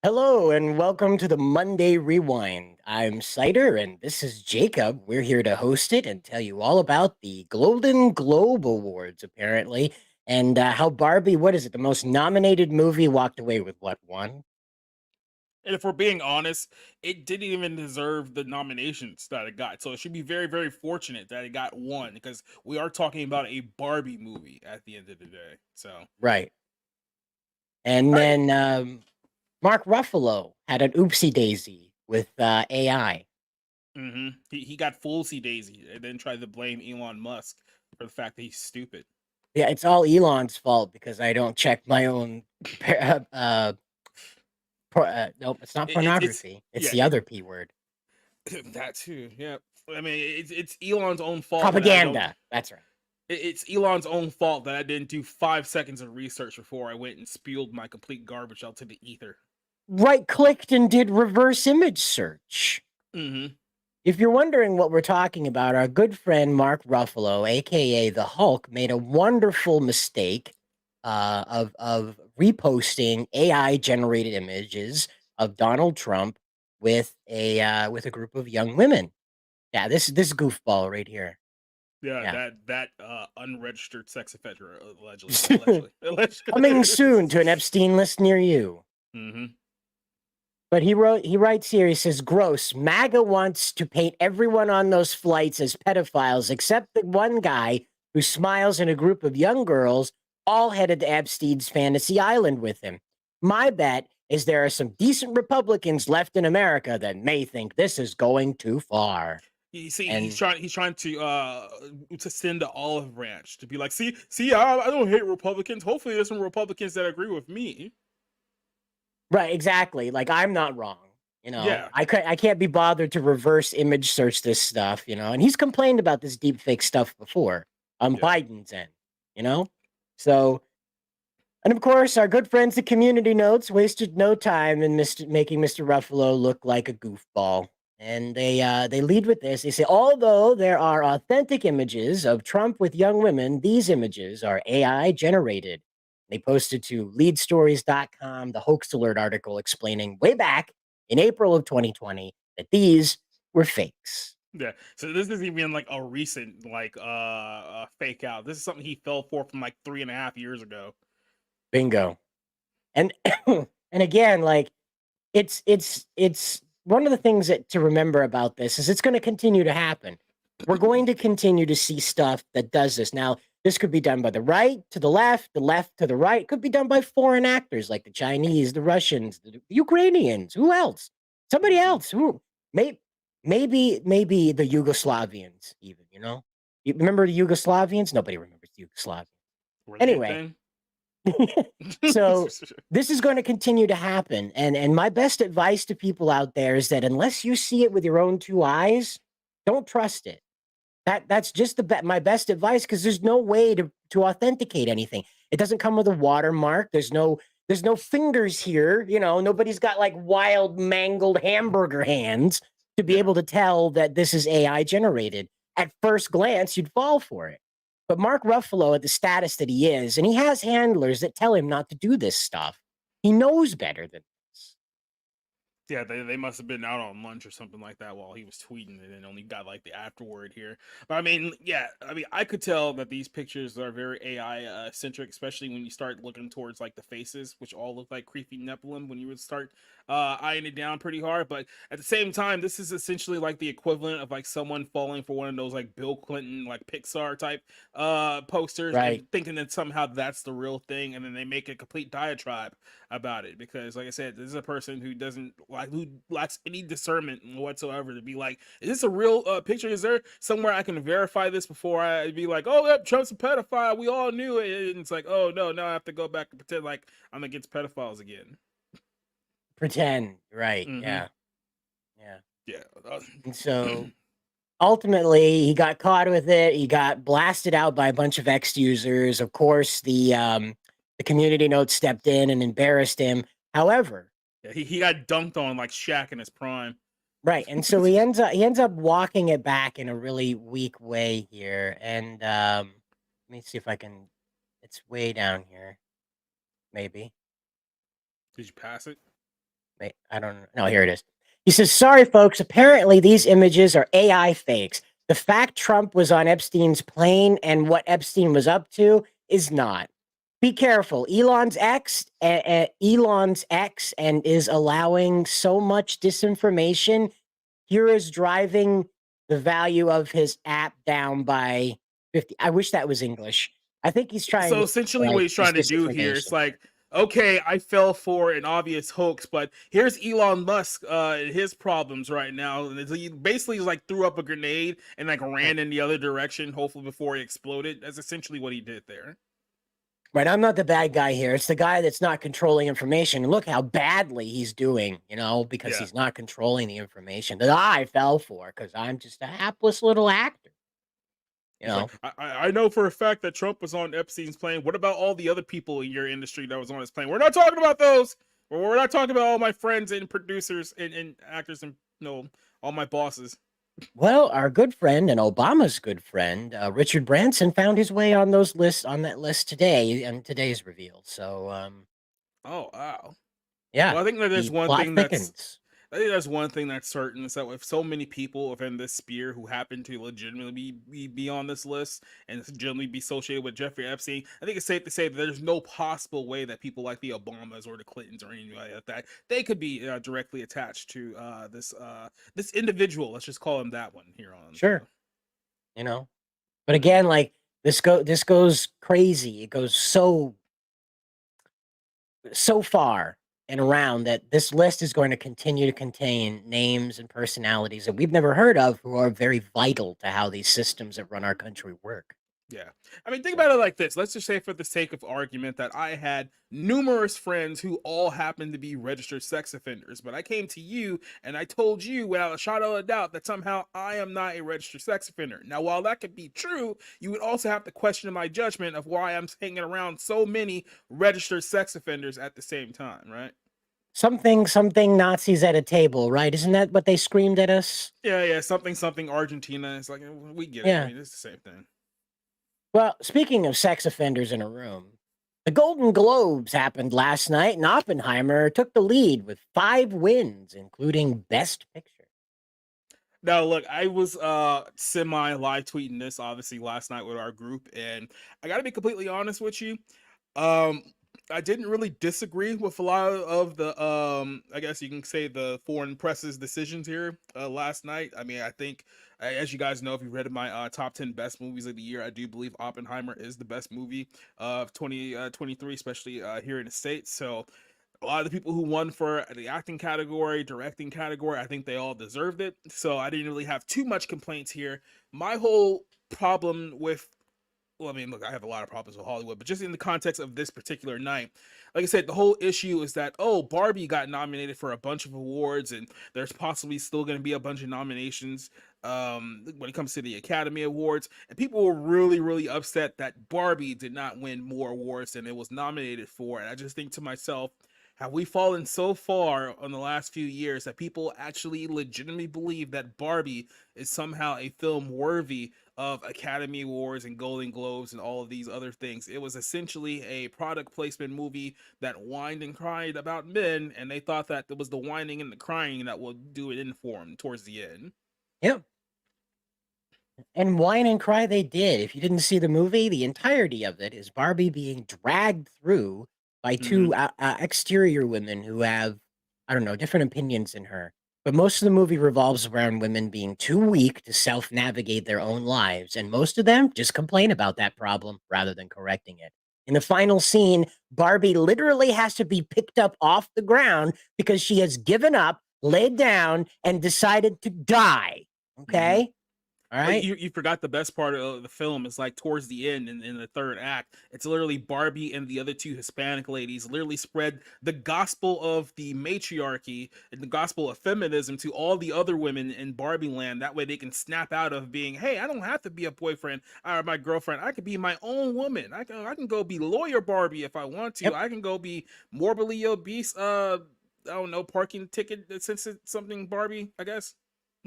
Hello and welcome to the Monday Rewind. I'm Cider and this is Jacob. We're here to host it and tell you all about the Golden Globe Awards, apparently, and how Barbie, what is it, the most nominated movie, walked away with what, one? And if we're being honest, it didn't even deserve the nominations that it got. So it should be very, very fortunate that it got one because we are talking about a Barbie movie at the end of the day. So, Right. And all right. then Mark Ruffalo had an oopsie daisy with AI. He got foolsy daisy and then tried to blame Elon Musk for the fact that he's stupid. Yeah, it's all Elon's fault because I don't check my own. Nope, it's not It's pornography. It's yeah, the other P word. that too. Yeah, I mean it's Elon's own fault that I don't. Propaganda. That's right. It's Elon's own fault that I didn't do 5 seconds of research before I went and spewed my complete garbage out to the ether. Right clicked and did reverse image search. hmm If you're wondering what we're talking about, our good friend Mark Ruffalo, aka the Hulk, made a wonderful mistake of reposting AI generated images of Donald Trump with a group of young women. Yeah, this goofball right here. Yeah, Yeah. that unregistered sex offender allegedly. Coming soon to an Epstein list near you. hmm But he writes here, he says, gross. MAGA wants to paint everyone on those flights as pedophiles, except the one guy who smiles in a group of young girls, all headed to Epstein's fantasy island with him. My bet is there are some decent Republicans left in America that may think this is going too far. You see, And he's trying to send the olive branch to be like, see, I don't hate Republicans. Hopefully, there's some Republicans that agree with me. right, exactly. Like I'm not wrong. Yeah, I can't be bothered to reverse image search this stuff, and he's complained about this deep fake stuff before on yeah. Biden's end, you know? So, and of course, our good friends at Community Notes wasted no time in making Mr. Ruffalo look like a goofball. And they lead with this. They say, although there are authentic images of Trump with young women, these images are AI generated. They posted to leadstories.com the hoax alert article explaining way back in April of 2020 that these were fakes. Yeah. So this isn't even like a recent fake out. This is something he fell for from like 3.5 years ago. Bingo. And and again, like it's one of the things that to remember about this is it's going to continue to happen. We're going to continue to see stuff that does this. Now, this could be done by the right to the left to the right. It could be done by foreign actors like the Chinese, the Russians, the Ukrainians. Who else? Somebody hmm else. Who? Maybe the Yugoslavians. Even you remember the Yugoslavians? Nobody remembers the Yugoslavians. Were they a Anyway, thing? so this is going to continue to happen, and my best advice to people out there is that unless you see it with your own two eyes, don't trust it. That's just my best advice because there's no way to authenticate anything. It doesn't come with a watermark. There's no fingers here. Nobody's got like wild mangled hamburger hands to be yeah. able to tell that this is AI generated. At first glance, you'd fall for it. But Mark Ruffalo, at the status that he is, and he has handlers that tell him not to do this stuff. He knows better than this. Yeah, they must have been out on lunch or something like that while he was tweeting and then only got like the afterword here. But I mean, yeah, I mean, I could tell that these pictures are very AI centric, especially when you start looking towards like the faces, which all look like creepy Nephilim when you would start eyeing it down pretty hard. But at the same time, this is essentially like the equivalent of like someone falling for one of those like Bill Clinton like Pixar type posters and Right. thinking that somehow that's the real thing, and then they make a complete diatribe about it because like I said, this is a person who doesn't like who lacks any discernment whatsoever to be like, is this a real picture? Is there somewhere I can verify this before I be like, oh yep, Trump's a pedophile, we all knew it, and it's like, oh no, now I have to go back and pretend like I'm against pedophiles again. Pretend. Right. Mm-hmm. Yeah. Yeah. Yeah. And so ultimately, he got caught with it. He got blasted out by a bunch of X users. Of course, the community notes stepped in and embarrassed him. However, Yeah, he got dunked on like Shaq in his prime. right, and so he ends up walking it back in a really weak way here. And let me see if I can. It's way down here, maybe. Did you pass it? Wait, I don't know. No, here it is. He says, "Sorry, folks. Apparently, these images are AI fakes. The fact Trump was on Epstein's plane and what Epstein was up to is not. Be careful. Elon's X and is allowing so much disinformation. Here is driving the value of his app down by 50." I wish that was English. I think he's trying So to essentially, what like he's use trying to do here is disinformation. like, okay, I fell for an obvious hoax, but here's Elon Musk and his problems right now. And he basically like threw up a grenade and like Yeah. ran in the other direction, hopefully before he exploded. That's essentially what he did there. Right, I'm not the bad guy here. It's the guy that's not controlling information. And look how badly he's doing, because Yeah. he's not controlling the information that I fell for because I'm just a hapless little actor, you He's like, know. I know for a fact that Trump was on Epstein's plane. What about all the other people in your industry that was on his plane? We're not talking about those. Or we're not talking about all my friends and producers and actors and all my bosses. Well, our good friend and Obama's good friend, Richard Branson, found his way on that list today in today's reveal. So, Oh wow. yeah, Well, I think that there's the one plot thing that's thickens. I think that's one thing that's certain is that with so many people within this sphere who happen to legitimately be on this list and legitimately be associated with Jeffrey Epstein, I think it's safe to say that there's no possible way that people like the Obamas or the Clintons or anybody like that they could be directly attached to this individual. Let's just call him that one here on Sure, you know. But Mhm. again, like this goes crazy. It goes so far and around that this list is going to continue to contain names and personalities that we've never heard of who are very vital to how these systems that run our country work. Yeah. I mean, think So, about it like this. Let's just say, for the sake of argument, that I had numerous friends who all happened to be registered sex offenders, but I came to you and I told you without a shadow of a doubt that somehow I am not a registered sex offender. Now, while that could be true, you would also have to question my judgment of why I'm hanging around so many registered sex offenders at the same time, right? something Nazis at a table, right? Isn't that what they screamed at us? Yeah, yeah, something, something Argentina. It's like, we get it. I Yeah. mean, it's the same thing. Well, speaking of sex offenders in a room, the Golden Globes happened last night, and Oppenheimer took the lead with 5 wins, including Best Picture. Now, look, I was semi live tweeting this obviously last night with our group, and I got to be completely honest with you. Um, I didn't really disagree with a lot of the I guess you can say the foreign press's decisions here last night. I mean, I think as you guys know, if you read my top 10 best movies of the year, I do believe Oppenheimer is the best movie of 2023, especially here in the States. So a lot of the people who won for the acting category, directing category, I think they all deserved it. So I didn't really have too much complaints here. My whole problem with, well, I mean, look, I have a lot of problems with Hollywood, but just in the context of this particular night, like I said, the whole issue is that, oh, Barbie got nominated for a bunch of awards, and there's possibly still going to be a bunch of nominations when it comes to the Academy Awards. And people were really, really upset that Barbie did not win more awards than it was nominated for. And I just think to myself, have we fallen so far in the last few years that people actually legitimately believe that Barbie is somehow a film worthy of Academy Awards and Golden Globes and all of these other things? It was essentially a product placement movie that whined and cried about men, and they thought that it was the whining and the crying that would do it in for them towards the end. Yep. And whine and cry they did. If you didn't see the movie, the entirety of it is Barbie being dragged through by Mm-hmm. 2 exterior women who have, I don't know, different opinions than her. But most of the movie revolves around women being too weak to self navigate their own lives. And most of them just complain about that problem rather than correcting it. In the final scene, Barbie literally has to be picked up off the ground because she has given up, laid down, and decided to die. Mm-hmm. Okay? All But right? you forgot the best part of the film is like towards the end in the third act. It's literally Barbie and the other two Hispanic ladies literally spread the gospel of the matriarchy and the gospel of feminism to all the other women in Barbie land. That way they can snap out of being, hey, I don't have to be a boyfriend or my girlfriend. I can be my own woman. I can go be lawyer Barbie if I want to. Yep. I can go be morbidly obese. I don't know, parking ticket since it's something Barbie, I guess.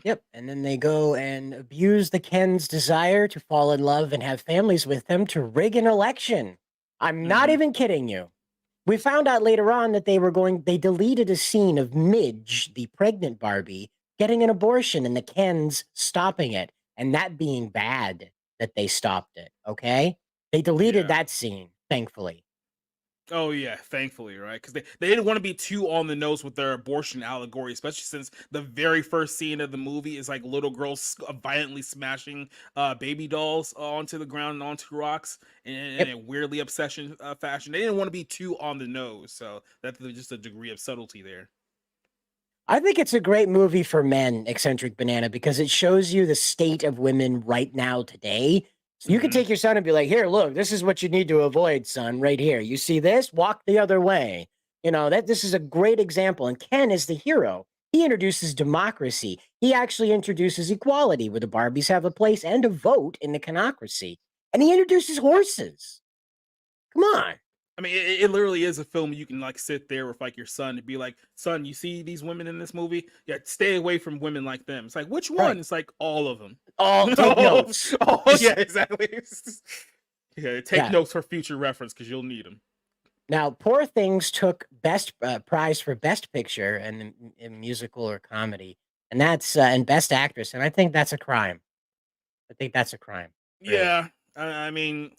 Yep. And then they go and abuse the Ken's desire to fall in love and have families with them to rig an election. I'm not Mm-hmm. even kidding you. We found out later on that they deleted a scene of Midge, the pregnant Barbie, getting an abortion and the Kens stopping it, and that being bad that they stopped it. Okay. They deleted Yeah. that scene, thankfully. Oh yeah, thankfully, right? Because they didn't want to be too on the nose with their abortion allegory, especially since the very first scene of the movie is like little girls violently smashing baby dolls onto the ground and onto rocks in Yep. a weirdly obsession fashion. They didn't want to be too on the nose, so that's just a degree of subtlety there. I think it's a great movie for men, Eccentric Banana, because it shows you the state of women right now today. So you can Hmm. take your son and be like, here, look, this is what you need to avoid, son, right here. You see this? Walk the other way. You know, that this is a great example. And Ken is the hero. He introduces democracy. He actually introduces equality, where the Barbies have a place and a vote in the canocracy. And he introduces horses. Come on. I mean, it literally is a film you can like sit there with like your son and be like, "Son, you see these women in this movie? Yeah, stay away from women like them." It's like, which one? Right. It's like all of them. All take notes. Oh Just yeah, exactly. Yeah, take yeah. notes for future reference because you'll need them. Now, Poor Things took best prize for Best Picture and in musical or comedy, and that's and Best Actress, and I think that's a crime. I think that's a crime, really. Yeah, I mean,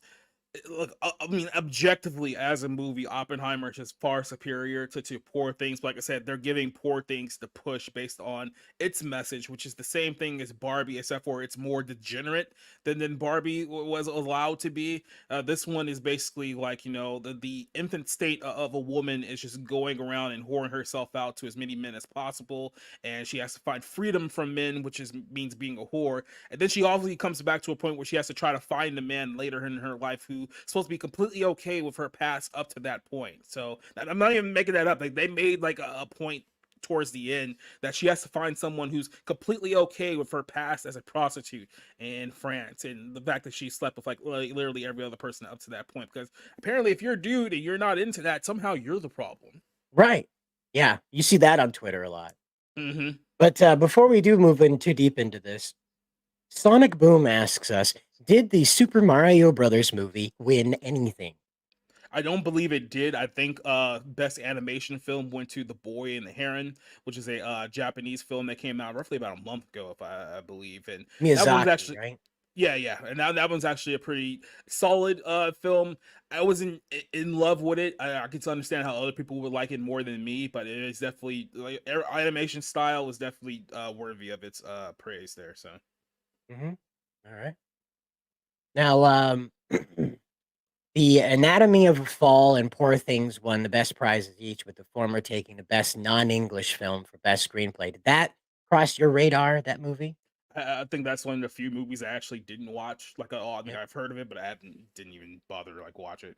look, I mean, objectively, as a movie, Oppenheimer is just far superior to Poor Things. Like I said, they're giving Poor Things the push based on its message, which is the same thing as Barbie, except for it's more degenerate than Barbie was allowed to be. This one is basically like, you know, the infant state of a woman is just going around and whoring herself out to as many men as possible, and she has to find freedom from men, which is means being a whore. And then she obviously comes back to a point where she has to try to find a man later in her life who's supposed to be completely okay with her past up to that point. So I'm not even making that up. Like they made like a point towards the end that she has to find someone who's completely okay with her past as a prostitute in France and the fact that she slept with like literally every other person up to that point. Because apparently, if you're a dude and you're not into that, somehow you're the problem. Right? Yeah, you see that on Twitter a lot. Hmm. But before we do move in too deep into this, Sonic Boom asks us: did the Super Mario Brothers movie win anything? I don't believe it did. I think best animation film went to The Boy and the Heron, which is a Japanese film that came out roughly about a month ago, if I believe. And that one's Miyazaki, actually right? yeah, yeah. And that one's actually a pretty solid film. I wasn't in love with it. I can understand how other people would like it more than me, but it is definitely like animation style is definitely worthy of its praise there. So Hmm. All right. Now, the Anatomy of a Fall and Poor Things won the best prizes each, with the former taking the best non-English film for best screenplay. Did that cross your radar, that movie? I think that's one of the few movies I actually didn't watch. Like, oh, I mean, Yep. I've heard of it, but didn't even bother to like watch it.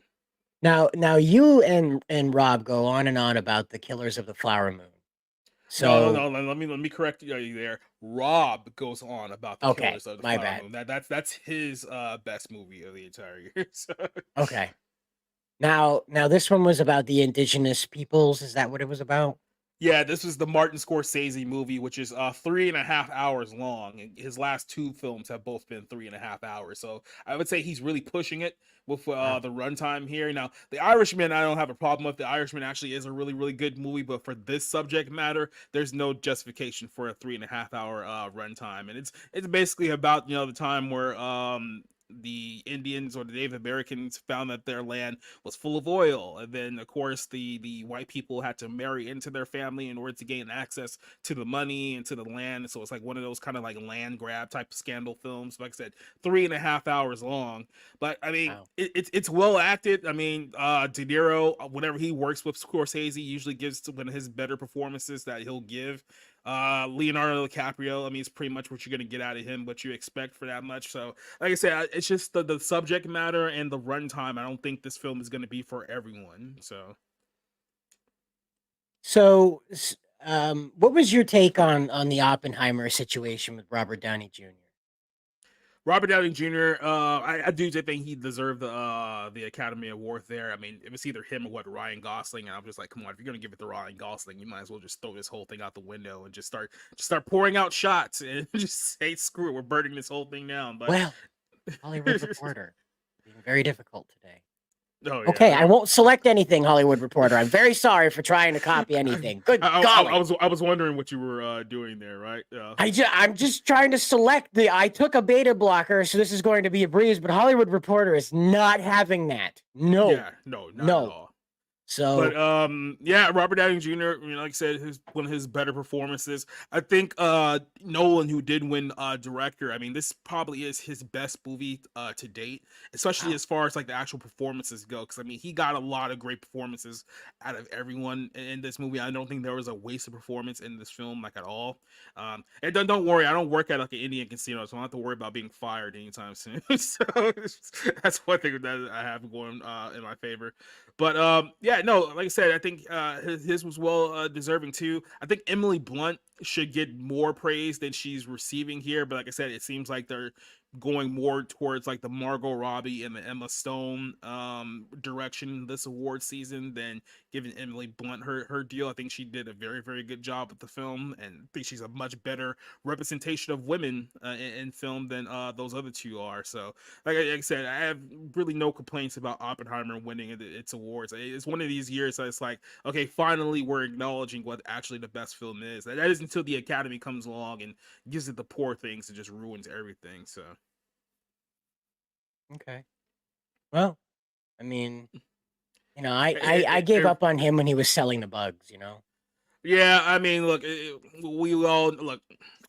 Now you and Rob go on and on about the Killers of the Flower Moon. No, So, no, no. Let me correct you there. Rob goes on about the okay, Killers of the my Flower bad. Moon. That's his best movie of the entire year. So. Okay. Now this one was about the indigenous peoples. Is that what it was about? Yeah, this was the Martin Scorsese movie, which is 3.5 hours long, and his last two films have both been 3.5 hours. So I would say he's really pushing it with Wow. the runtime here. Now, The Irishman, I don't have a problem with. The Irishman actually is a really, really good movie, but for this subject matter, there's no justification for a 3.5 hour runtime, and it's basically about the time where the Indians or the Native Americans found that their land was full of oil, and then of course the white people had to marry into their family in order to gain access to the money and to the land. So it's like one of those kind of like land grab type of scandal films. Like I said, 3.5 hours long, but I mean Wow. it's well acted. I mean De Niro, whenever he works with Scorsese, usually gives one of his better performances that he'll give. Leonardo DiCaprio, I mean, it's pretty much what you're gonna get out of him, what you expect for that much. So like I said, it's just the subject matter and the runtime. I don't think this film is going to be for everyone. So So, what was your take on the Oppenheimer situation with Robert Downey Jr.? Robert Downey Jr., I do think he deserved the Academy Award there. I mean, it was either him or Ryan Gosling, and I'm just like, come on, if you're gonna give it to Ryan Gosling, you might as well just throw this whole thing out the window and just start pouring out shots and just say screw it, we're burning this whole thing down. But Well, Hollywood Reporter being very difficult today. Oh Okay, yeah. I won't select anything, Hollywood Reporter. I'm very sorry for trying to copy anything. Good golly. I was wondering what you were doing there, right? Yeah. I'm just trying to select I took a beta blocker, so this is going to be a breeze, but Hollywood Reporter is not having that. No. Yeah, no, not at No. all. But So yeah, Robert Downey Jr. Like I said, one of his better performances. I think Nolan, who did win director, I mean, this probably is his best movie to date, especially wow. as far as like the actual performances go. Because I mean, he got a lot of great performances out of everyone in this movie. I don't think there was a wasted performance in this film, like at all. And don't worry, I don't work at like an Indian casino, so I don't have to worry about being fired anytime soon. So that's one thing that I have going in my favor. But yeah, no, like I said, I think his was well deserving too. I think Emily Blunt should get more praise than she's receiving here. But like I said, it seems like they're going more towards like the Margot Robbie and the Emma Stone direction this award season than giving Emily Blunt her deal. I think she did a very, very good job with the film, and I think she's a much better representation of women in film than those other two are. So like I said, I have really no complaints about Oppenheimer winning its awards. It's one of these years that it's like, okay, finally we're acknowledging what actually the best film is. That is until the Academy comes along and gives it the poor things and just ruins everything. So okay. Well, I mean, I it, gave it, up on him when he was selling the bugs, Yeah, I mean, look, we all look.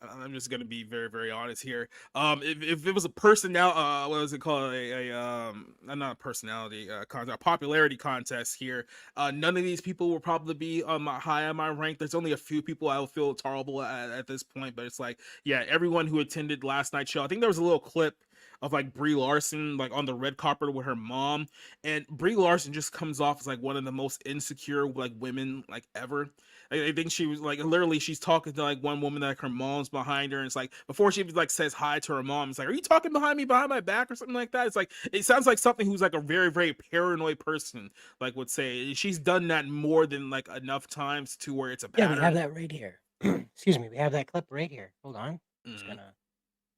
I'm just gonna be very, very honest here. If it was a person now, what was it called? Not a personality contest, a popularity contest here. None of these people will probably be high on my rank. There's only a few people I will feel terrible at this point, but it's like, yeah, everyone who attended last night's show. I think there was a little clip of like Brie Larson like on the red carpet with her mom, and Brie Larson just comes off as like one of the most insecure like women like ever. I think she was like literally she's talking to like one woman that like her mom's behind her, and it's like before she like says hi to her mom, it's like, are you talking behind me behind my back or something like that? It's like it sounds like something who's like a very, very paranoid person like would say. She's done that more than like enough times to where it's a Yeah, we have pattern. that right here. Excuse me, we have that clip right here. Hold on. Just Mhm. gonna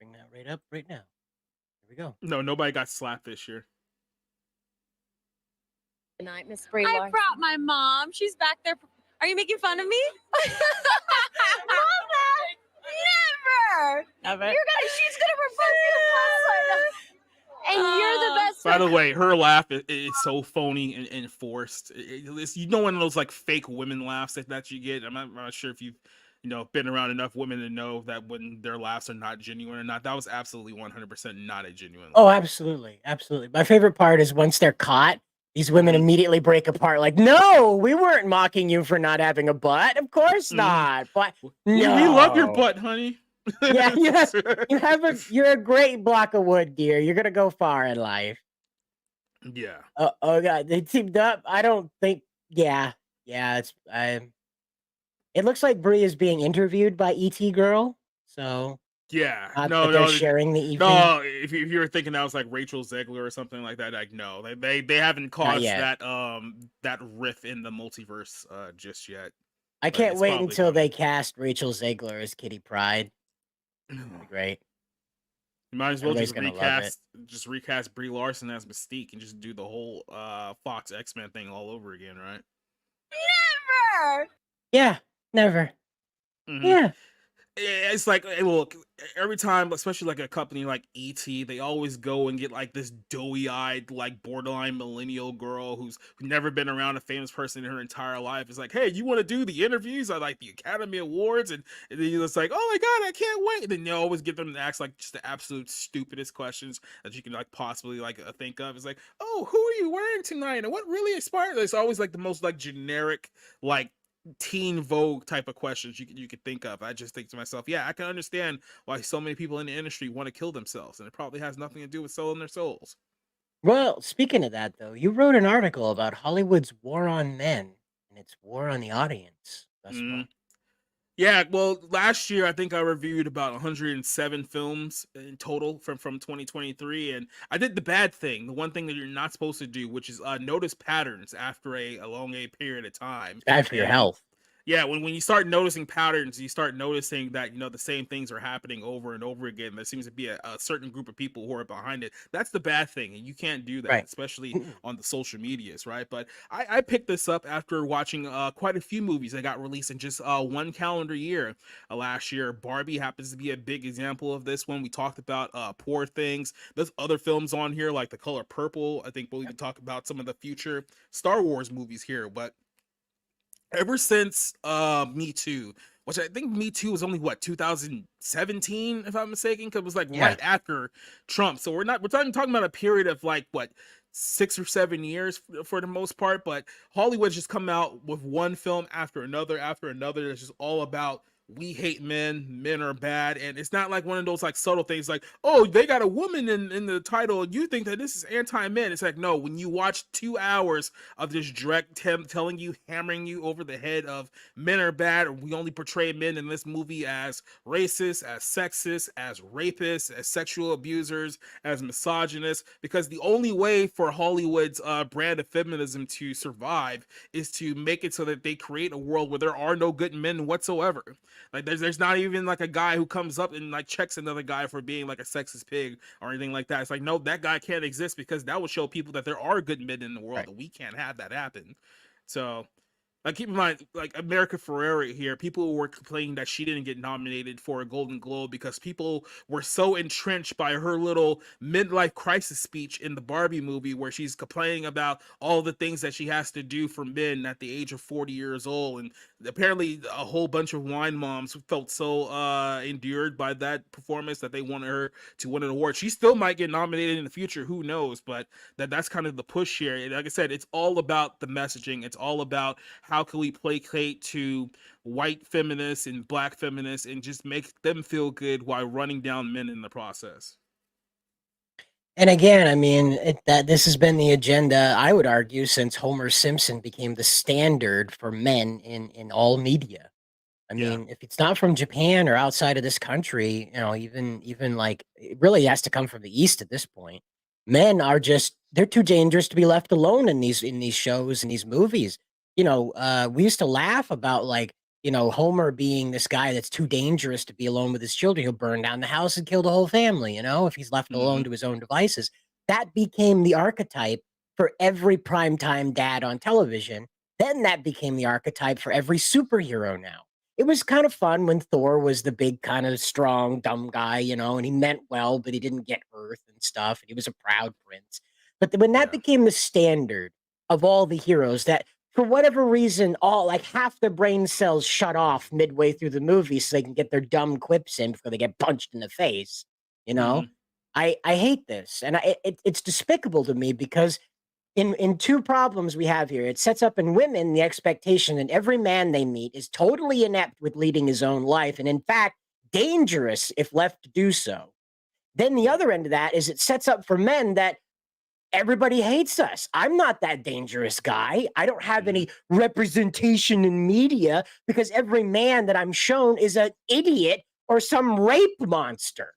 bring that right up right now. Here we go. No, nobody got slapped this year. Tonight, Miss Brie I Larson. brought my mom. She's back there. Are you making fun of me? Mama, never. Never. She's gonna propose to the And you're the best. By the way, her laugh is so phony and forced. It's you know one of those like fake women laughs that you get. I'm not sure if you've been around enough women to know that when their laughs are not genuine or not. That was absolutely 100% not a genuine Oh, laugh. absolutely, absolutely. My favorite part is once they're caught, these women Mhm. immediately break apart. Like, no, we weren't mocking you for not having a butt. Of course Mhm. not. But We love your no. butt, honey. Yeah, you're a great block of wood, dear. You're gonna go far in life. Yeah. Oh god, they teamed up. I don't think. Yeah, yeah. It looks like Brie is being interviewed by ET Girl. So Yeah. not No, that they're no, sharing the evening. no. If you were thinking that was like Rachel Zegler or something like that, like no, they haven't Not caused yet. that riff in the multiverse just yet. I But can't it's wait probably until they coming. cast Rachel Zegler as Kitty Pryde. That'd be great. You might as well Everybody's gonna love it. just recast Brie Larson as Mystique and just do the whole Fox X-Men thing all over again, right? Never. Yeah, never. Hmm. Yeah. It's like, hey, look, every time, especially like a company like ET, they always go and get like this doughy-eyed, like borderline millennial girl who's never been around a famous person in her entire life. It's like, hey, you want to do the interviews at like the Academy Awards, and then you're just like, oh my god, I can't wait. And then you always get them to ask like just the absolute stupidest questions that you can like possibly like think of. It's like, oh, who are you wearing tonight, and what really inspired? It's always like the most like generic like teen Vogue type of questions you could think of. I just think to myself, yeah, I can understand why so many people in the industry want to kill themselves, and it probably has nothing to do with selling their souls. Well, speaking of that, though, you wrote an article about Hollywood's war on men and its war on the audience thus Mm. far. Yeah, well, last year I think I reviewed about 107 films in total from 2023, and I did the bad thing, the one thing that you're not supposed to do, which is notice patterns after a long period of time. It's bad for your And health. Yeah, when you start noticing patterns, you start noticing that the same things are happening over and over again. There seems to be a certain group of people who are behind it. That's the bad thing, and you can't do that, Right. especially on the social medias, right? But I picked this up after watching quite a few movies that got released in just one calendar year last year. Barbie happens to be a big example of this one. We talked about Poor Things. There's other films on here like The Color Purple. I think we'll even talk about some of the future Star Wars movies here, but ever since Me Too, which I think Me Too was only what 2017, if I'm mistaken, because it was like Yeah. right after Trump. So we're talking about a period of like what 6 or 7 years for the most part. But Hollywood's just come out with one film after another that's just all about we hate men are bad, and it's not like one of those like subtle things like, oh, they got a woman in the title and you think that this is anti-men. It's like, no, when you watch 2 hours of this direct telling you, hammering you over the head of men are bad, or we only portray men in this movie as racist, as sexist, as rapists, as sexual abusers, as misogynists, because the only way for Hollywood's brand of feminism to survive is to make it so that they create a world where there are no good men whatsoever. Like there's not even like a guy who comes up and like checks another guy for being like a sexist pig or anything like that. It's like, no, that guy can't exist, because that would show people that there are good men in the world, Right. and we can't have that happen. So like, keep in mind, like America Ferrera here, people were complaining that she didn't get nominated for a Golden Globe because people were so entrenched by her little midlife crisis speech in the Barbie movie, where she's complaining about all the things that she has to do for men at the age of 40 years old. And apparently a whole bunch of wine moms felt so endured by that performance that they wanted her to win an award. She still might get nominated in the future, who knows, but that's kind of the push here. And like I said, it's all about the messaging. It's all about how can we placate to white feminists and black feminists and just make them feel good while running down men in the process. And again, I mean, that this has been the agenda, I would argue, since Homer Simpson became the standard for men in all media. I Yeah. mean, if it's not from Japan or outside of this country, even like it really has to come from the East at this point. Men are just they're too dangerous to be left alone in these shows and these movies. We used to laugh about like, Homer being this guy that's too dangerous to be alone with his children. He'll burn down the house and kill the whole family, if he's left alone to his own devices. That became the archetype for every primetime dad on television. Then that became the archetype for every superhero now. It was kind of fun when Thor was the big kind of strong dumb guy, and he meant well, but he didn't get Earth and stuff, and he was a proud prince. But when that Yeah. became the standard of all the heroes, that for whatever reason, all like half their brain cells shut off midway through the movie so they can get their dumb quips in before they get punched in the face. You know, Mhm. I hate this, and it's despicable to me because in two problems we have here. It sets up in women the expectation that every man they meet is totally inept with leading his own life, and in fact, dangerous if left to do so. Then the Yeah. other end of that is it sets up for men that everybody hates us. I'm not that dangerous guy. I don't have Mhm. any representation in media because every man that I'm shown is an idiot or some rape monster.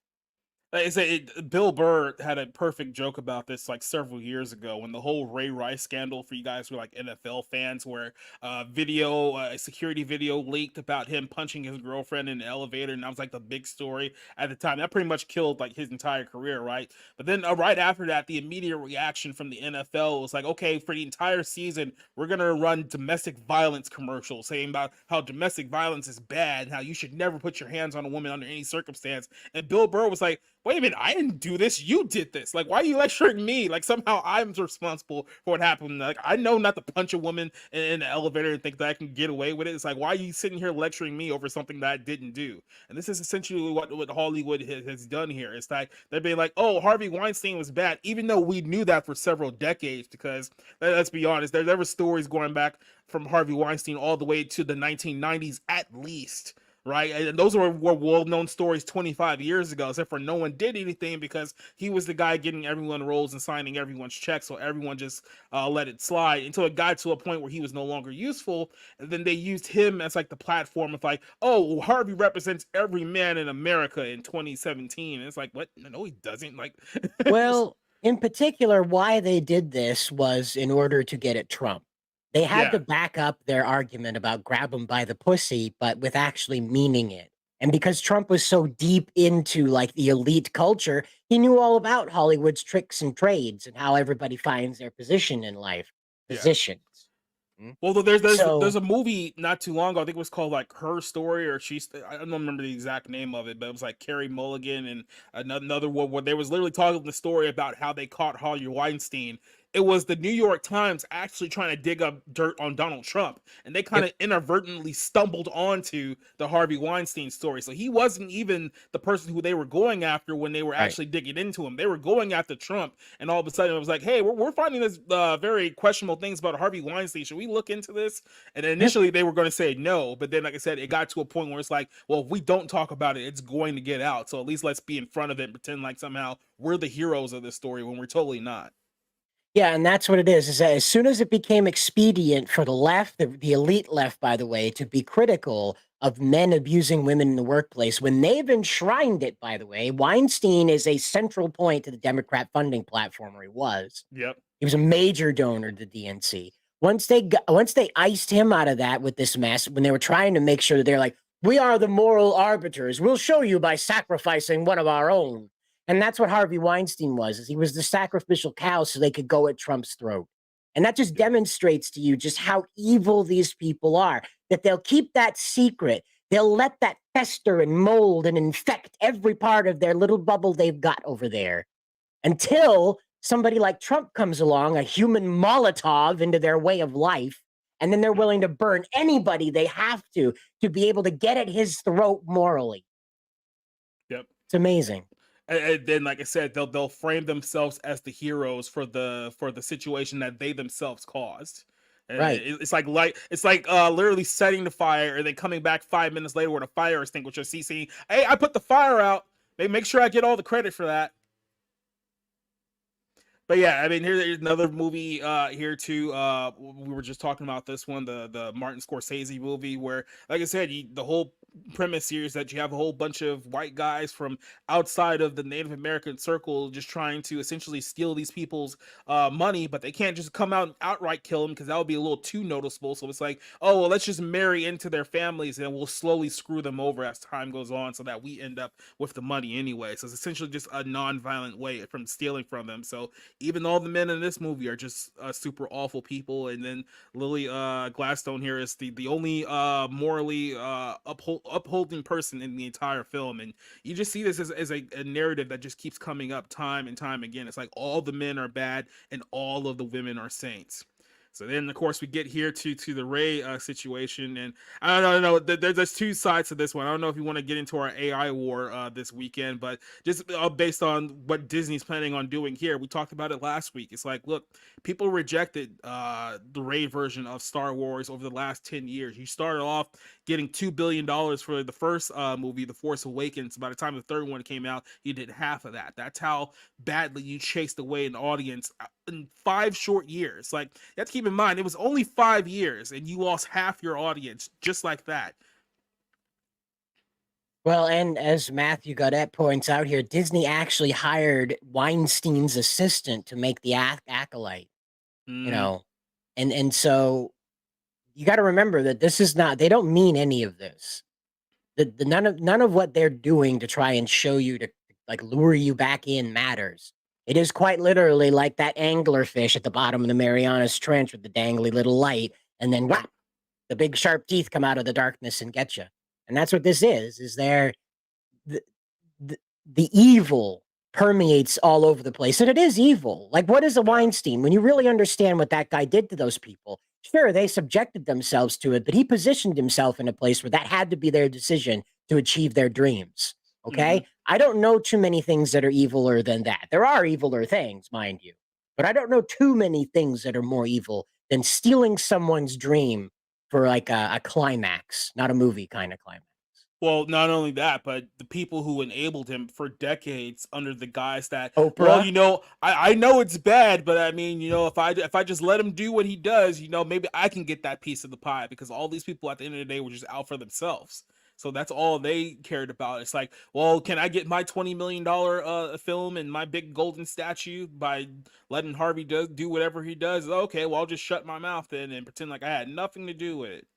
Like I say, Bill Burr had a perfect joke about this like several years ago when the whole Ray Rice scandal, for you guys who are like NFL fans, where a security video leaked about him punching his girlfriend in the elevator, and that was like the big story at the time. That pretty much killed like his entire career, right? But then right after that, the immediate reaction from the NFL was like, okay, for the entire season, we're gonna run domestic violence commercials saying about how domestic violence is bad, how you should never put your hands on a woman under any circumstance. And Bill Burr was like, wait a minute, I didn't do this. You did this. Like, why are you lecturing me? Like, somehow I'm responsible for what happened. Like, I know not to punch a woman in the elevator and think that I can get away with it. It's like, why are you sitting here lecturing me over something that I didn't do? And this is essentially what Hollywood has done here. It's like, they're being like, oh, Harvey Weinstein was bad, even though we knew that for several decades, because let's be honest, there were stories going back from Harvey Weinstein all the way to the 1990s at least. Right, and those were well-known stories 25 years ago, except for no one did anything because he was the guy getting everyone roles and signing everyone's checks, so everyone just let it slide until it got to a point where he was no longer useful, and then they used him as like the platform of like, oh, Harvey represents every man in America in 2017, and it's like, what? No, he doesn't. Like, Well, in particular, why they did this was in order to get at Trump. They had Yeah. to back up their argument about grab him by the pussy, but with actually meaning it. And because Trump was so deep into like the elite culture, he knew all about Hollywood's tricks and trades and how everybody finds their position in life. Yeah. Positions. Mm. Well, there's So a movie not too long ago. I think it was called like Her Story or She's. I don't remember the exact name of it, but it was like Carrie Mulligan and another one where they was literally talking the story about how they caught Harvey Weinstein. It was the New York Times actually trying to dig up dirt on Donald Trump, and they kind yep, of inadvertently stumbled onto the Harvey Weinstein story. So he wasn't even the person who they were going after when they were right. actually digging into him. They were going after Trump, and all of a sudden it was like, hey, we're finding this very questionable things about Harvey Weinstein. Should we look into this? And Yep. initially they were going to say no, but then, like I said, it got to a point where it's like, well, if we don't talk about it, it's going to get out. So at least let's be in front of it and pretend like somehow we're the heroes of this story when we're totally not. Yeah, and that's what it is that as soon as it became expedient for the left, the elite left, by the way, to be critical of men abusing women in the workplace, when they've enshrined it, by the way, Weinstein is a central point to the Democrat funding platform, or he was. Yep. He was a major donor to the DNC. Once they iced him out of that with this mess, when they were trying to make sure that they're like, we are the moral arbiters. We'll show you by sacrificing one of our own. And that's what Harvey Weinstein was, is he was the sacrificial cow so they could go at Trump's throat. And that just demonstrates to you just how evil these people are, that they'll keep that secret. They'll let that fester and mold and infect every part of their little bubble they've got over there until somebody like Trump comes along, a human Molotov into their way of life, and then they're willing to burn anybody they have to be able to get at his throat morally. Yep. It's amazing. And then, like I said, they'll frame themselves as the heroes for the situation that they themselves caused. And Right. it's like literally setting the fire and then coming back 5 minutes later with a fire extinguisher, CC. Hey, I put the fire out. Make sure I get all the credit for that. But yeah, I mean, here's another movie here too. We were just talking about this one, the Martin Scorsese movie, where, like I said, the whole premise here is that you have a whole bunch of white guys from outside of the Native American circle just trying to essentially steal these people's money, but they can't just come out and outright kill them because that would be a little too noticeable. So it's like, oh, well, let's just marry into their families and we'll slowly screw them over as time goes on so that we end up with the money anyway. So it's essentially just a non-violent way from stealing from them. So even all the men in this movie are just super awful people, and then Lily Gladstone here is the only morally upholding person in the entire film, and you just see this as a narrative that just keeps coming up time and time again. It's like all the men are bad and all of the women are saints. So then, of course, we get here to the Ray situation, and I don't know. There's two sides to this one. I don't know if you want to get into our AI war this weekend, but just based on what Disney's planning on doing here, we talked about it last week. It's like, look, people rejected the Ray version of Star Wars over the last 10 years. You started off getting $2 billion for the first movie, The Force Awakens. By the time the third one came out, you did half of that. That's how badly you chased away an audience in 5 short years. Like, you have to keep in mind, it was only 5 years and you lost half your audience just like that. Well, and as Matthew Gaudette points out here, Disney actually hired Weinstein's assistant to make the acolyte. You know, and so you got to remember that this is not, they don't mean any of this. The none of what they're doing to try and show you to like lure you back in matters. It is quite literally like that anglerfish at the bottom of the Marianas Trench with the dangly little light, and then whap, the big sharp teeth come out of the darkness and get you. And that's what this is there the, the evil permeates all over the place. And it is evil. Like, what is a Weinstein? When you really understand what that guy did to those people, sure, they subjected themselves to it, but he positioned himself in a place where that had to be their decision to achieve their dreams. Okay? I don't know too many things that are eviler than that. There are eviler things, mind you, but I don't know too many things that are more evil than stealing someone's dream for like a climax, not a movie kind of climax. Well, not only that, but the people who enabled him for decades under the guise that, Oprah? well, you know, I know it's bad, but I mean, you know, if I just let him do what he does, you know, maybe I can get that piece of the pie, because all these people at the end of the day were just out for themselves. So that's all they cared about. It's like, well, can I get my $20 million film and my big golden statue by letting Harvey do whatever he does? Okay, well, I'll just shut my mouth then and pretend like I had nothing to do with it.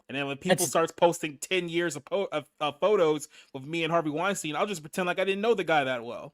And then when people That's starts posting 10 years of photos with me and Harvey Weinstein, I'll just pretend like I didn't know the guy that well.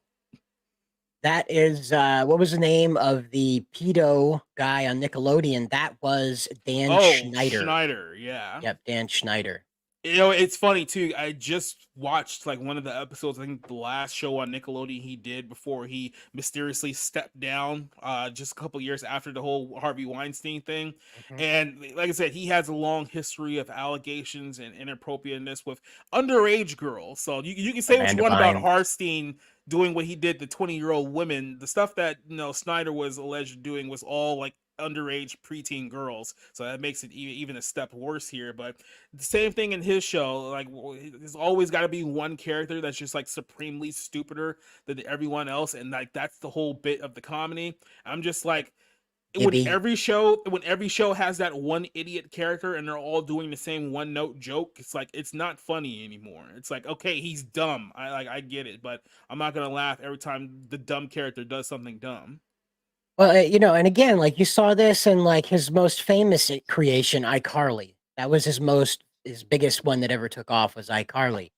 that is what was the name of the pedo guy on Nickelodeon? That was Dan Schneider. Schneider, yeah. Yep, Dan Schneider. You know, it's funny too. I just watched like one of the episodes, I think the last show on Nickelodeon he did before he mysteriously stepped down just a couple years after the whole Harvey Weinstein thing. And like I said, he has a long history of allegations and inappropriateness with underage girls. So you can say what you want about Harstein doing what he did to 20-year-old women. The stuff that Snyder was alleged doing was all like underage preteen girls, so that makes it even a step worse here. But the same thing in his show, like there's always got to be one character that's just like supremely stupider than everyone else, and like that's the whole bit of the comedy. I'm just like, when every show has that one idiot character and they're all doing the same one note joke, it's like it's not funny anymore. It's like, okay, he's dumb, I get it, but I'm not gonna laugh every time the dumb character does something dumb. Well, and again, like you saw this in like his most famous creation, iCarly. That was his biggest one that ever took off was iCarly.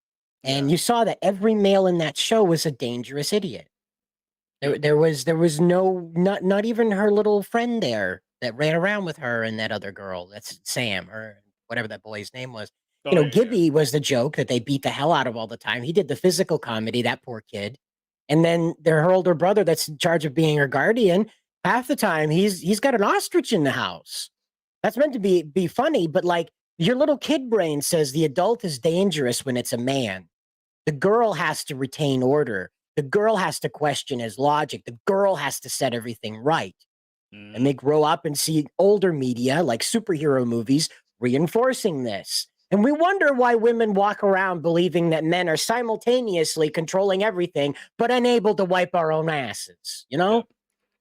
And you saw that every male in that show was a dangerous idiot. There was not even her little friend there that ran around with her and that other girl. That's Sam or whatever that boy's name was. Gibby was the joke that they beat the hell out of all the time. He did the physical comedy, that poor kid. And then her older brother that's in charge of being her guardian, half the time he's got an ostrich in the house. That's meant to be funny, but like your little kid brain says the adult is dangerous when it's a man. The girl has to retain order. The girl has to question his logic. The girl has to set everything right. And they grow up and see older media like superhero movies reinforcing this. And we wonder why women walk around believing that men are simultaneously controlling everything, but unable to wipe our own asses.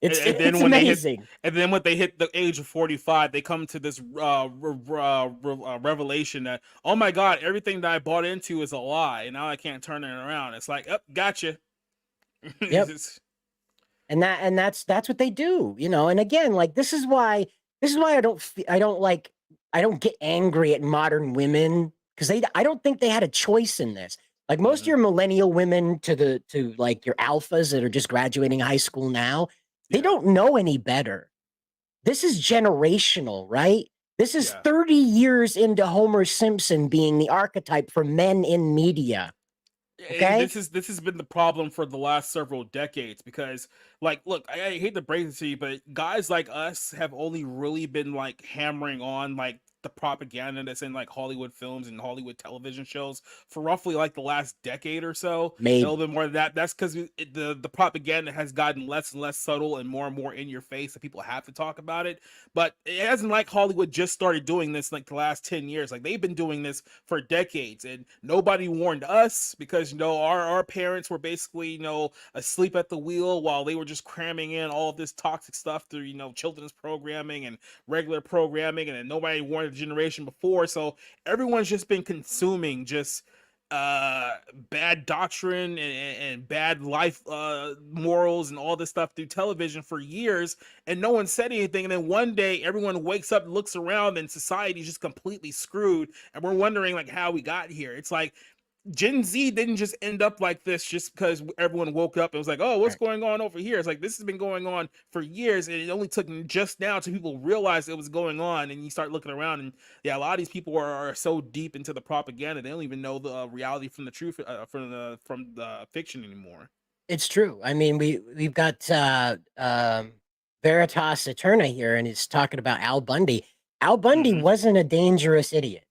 It's amazing. And then when they hit the age of 45, they come to this revelation that, oh my God, everything that I bought into is a lie, and now I can't turn it around. It's like, oh, gotcha. Yep. And that's what they do, And again, like this is why I don't get angry at modern women because I don't think they had a choice in this. Like most of your millennial women to like your alphas that are just graduating high school now, they don't know any better. This is generational, right? This is 30 years into Homer Simpson being the archetype for men in media. Okay? This has been the problem for the last several decades because, like, look, I hate to break it to you, but guys like us have only really been like hammering on like the propaganda that's in like Hollywood films and Hollywood television shows for roughly like the last decade or so. Maybe a little bit more than that. That's because the propaganda has gotten less and less subtle and more in your face that people have to talk about it. But it hasn't like Hollywood just started doing this like the last 10 years. Like they've been doing this for decades and nobody warned us because our parents were basically asleep at the wheel while they were just cramming in all of this toxic stuff through children's programming and regular programming, and then nobody warned the generation before, so everyone's just been consuming just bad doctrine and bad life morals and all this stuff through television for years, and no one said anything. And then one day everyone wakes up, looks around, and society's just completely screwed, and we're wondering like how we got here. It's like Gen Z didn't just end up like this just because everyone woke up and was like, oh, what's going on over here? It's like this has been going on for years, and it only took just now to people realize it was going on. And you start looking around, and a lot of these people are so deep into the propaganda they don't even know the reality from the truth from the fiction anymore. It's true. I mean, we've got Veritas Eterna here, and he's talking about Al Bundy. Al Bundy wasn't a dangerous idiot.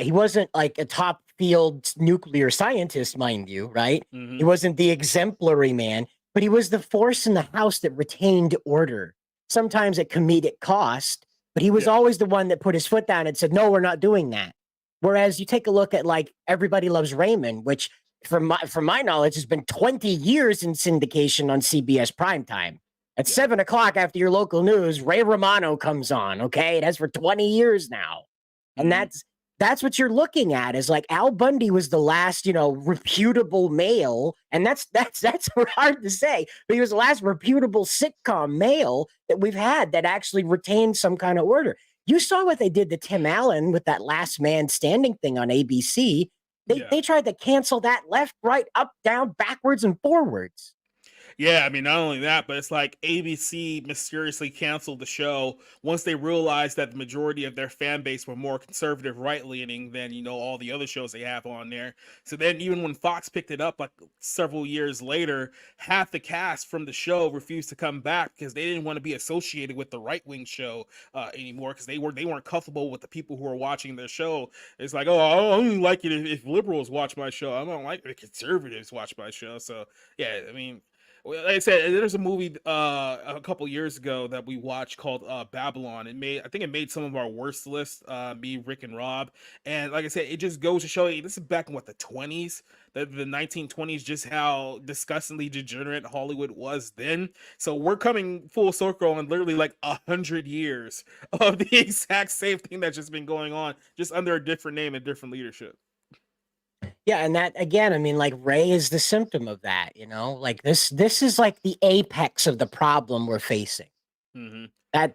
He wasn't like a top field nuclear scientist, mind you, right? He wasn't the exemplary man, but he was the force in the house that retained order, sometimes at comedic cost, but he was always the one that put his foot down and said, no, we're not doing that. Whereas you take a look at like Everybody Loves Raymond, which from my knowledge has been 20 years in syndication on CBS primetime. At 7 o'clock after your local news, Ray Romano comes on, okay? It has for 20 years now. And that's what you're looking at is like Al Bundy was the last, reputable male. And that's hard to say, but he was the last reputable sitcom male that we've had that actually retained some kind of order. You saw what they did to Tim Allen with that Last Man Standing thing on ABC. They tried to cancel that left, right, up, down, backwards, and forwards. Yeah, I mean, not only that, but it's like ABC mysteriously canceled the show once they realized that the majority of their fan base were more conservative, right-leaning than, all the other shows they have on there. So then even when Fox picked it up like several years later, half the cast from the show refused to come back because they didn't want to be associated with the right-wing show anymore because they weren't comfortable with the people who were watching their show. It's like, oh, I only like it if liberals watch my show. I don't like it if conservatives watch my show. So, yeah, I mean... Like I said, there's a movie a couple years ago that we watched called Babylon. I think it made some of our worst lists, me, Rick, and Rob. And like I said, it just goes to show you, this is back in the 20s, the 1920s, just how disgustingly degenerate Hollywood was then. So we're coming full circle on literally like 100 years of the exact same thing that's just been going on, just under a different name and different leadership. Yeah, and that again, I mean, like Ray is the symptom of that, like this is like the apex of the problem we're facing. Mm-hmm.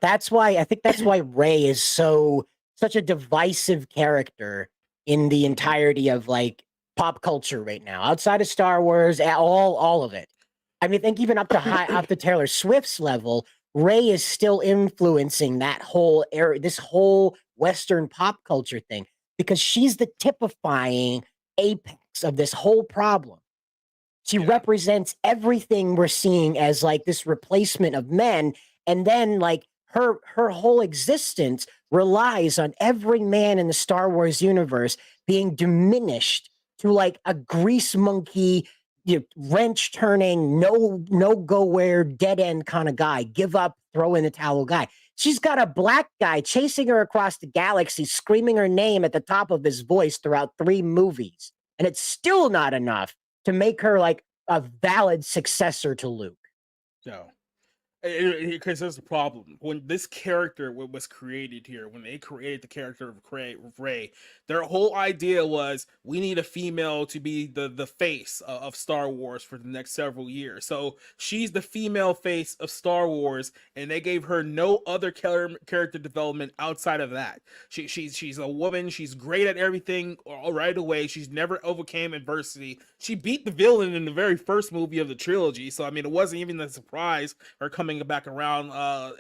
That's why I think that's why Ray is such a divisive character in the entirety of like pop culture right now, outside of Star Wars, all of it. I mean, I think even up to Taylor Swift's level, Ray is still influencing that whole area, this whole Western pop culture thing, because she's the typifying apex of this whole problem. She represents everything we're seeing as like this replacement of men, and then like her whole existence relies on every man in the Star Wars universe being diminished to like a grease monkey, wrench turning, no go where, dead end kind of guy, give up, throw in the towel guy. She's got a black guy chasing her across the galaxy, screaming her name at the top of his voice throughout 3 movies. And it's still not enough to make her like a valid successor to Luke. No. Because there's a problem. When this character was created here, when they created the character of Rey, their whole idea was we need a female to be the face of Star Wars for the next several years. So she's the female face of Star Wars, and they gave her no other character development outside of that. She's a woman. She's great at everything right away. She's never overcame adversity. She beat the villain in the very first movie of the trilogy. So I mean, it wasn't even a surprise her coming back around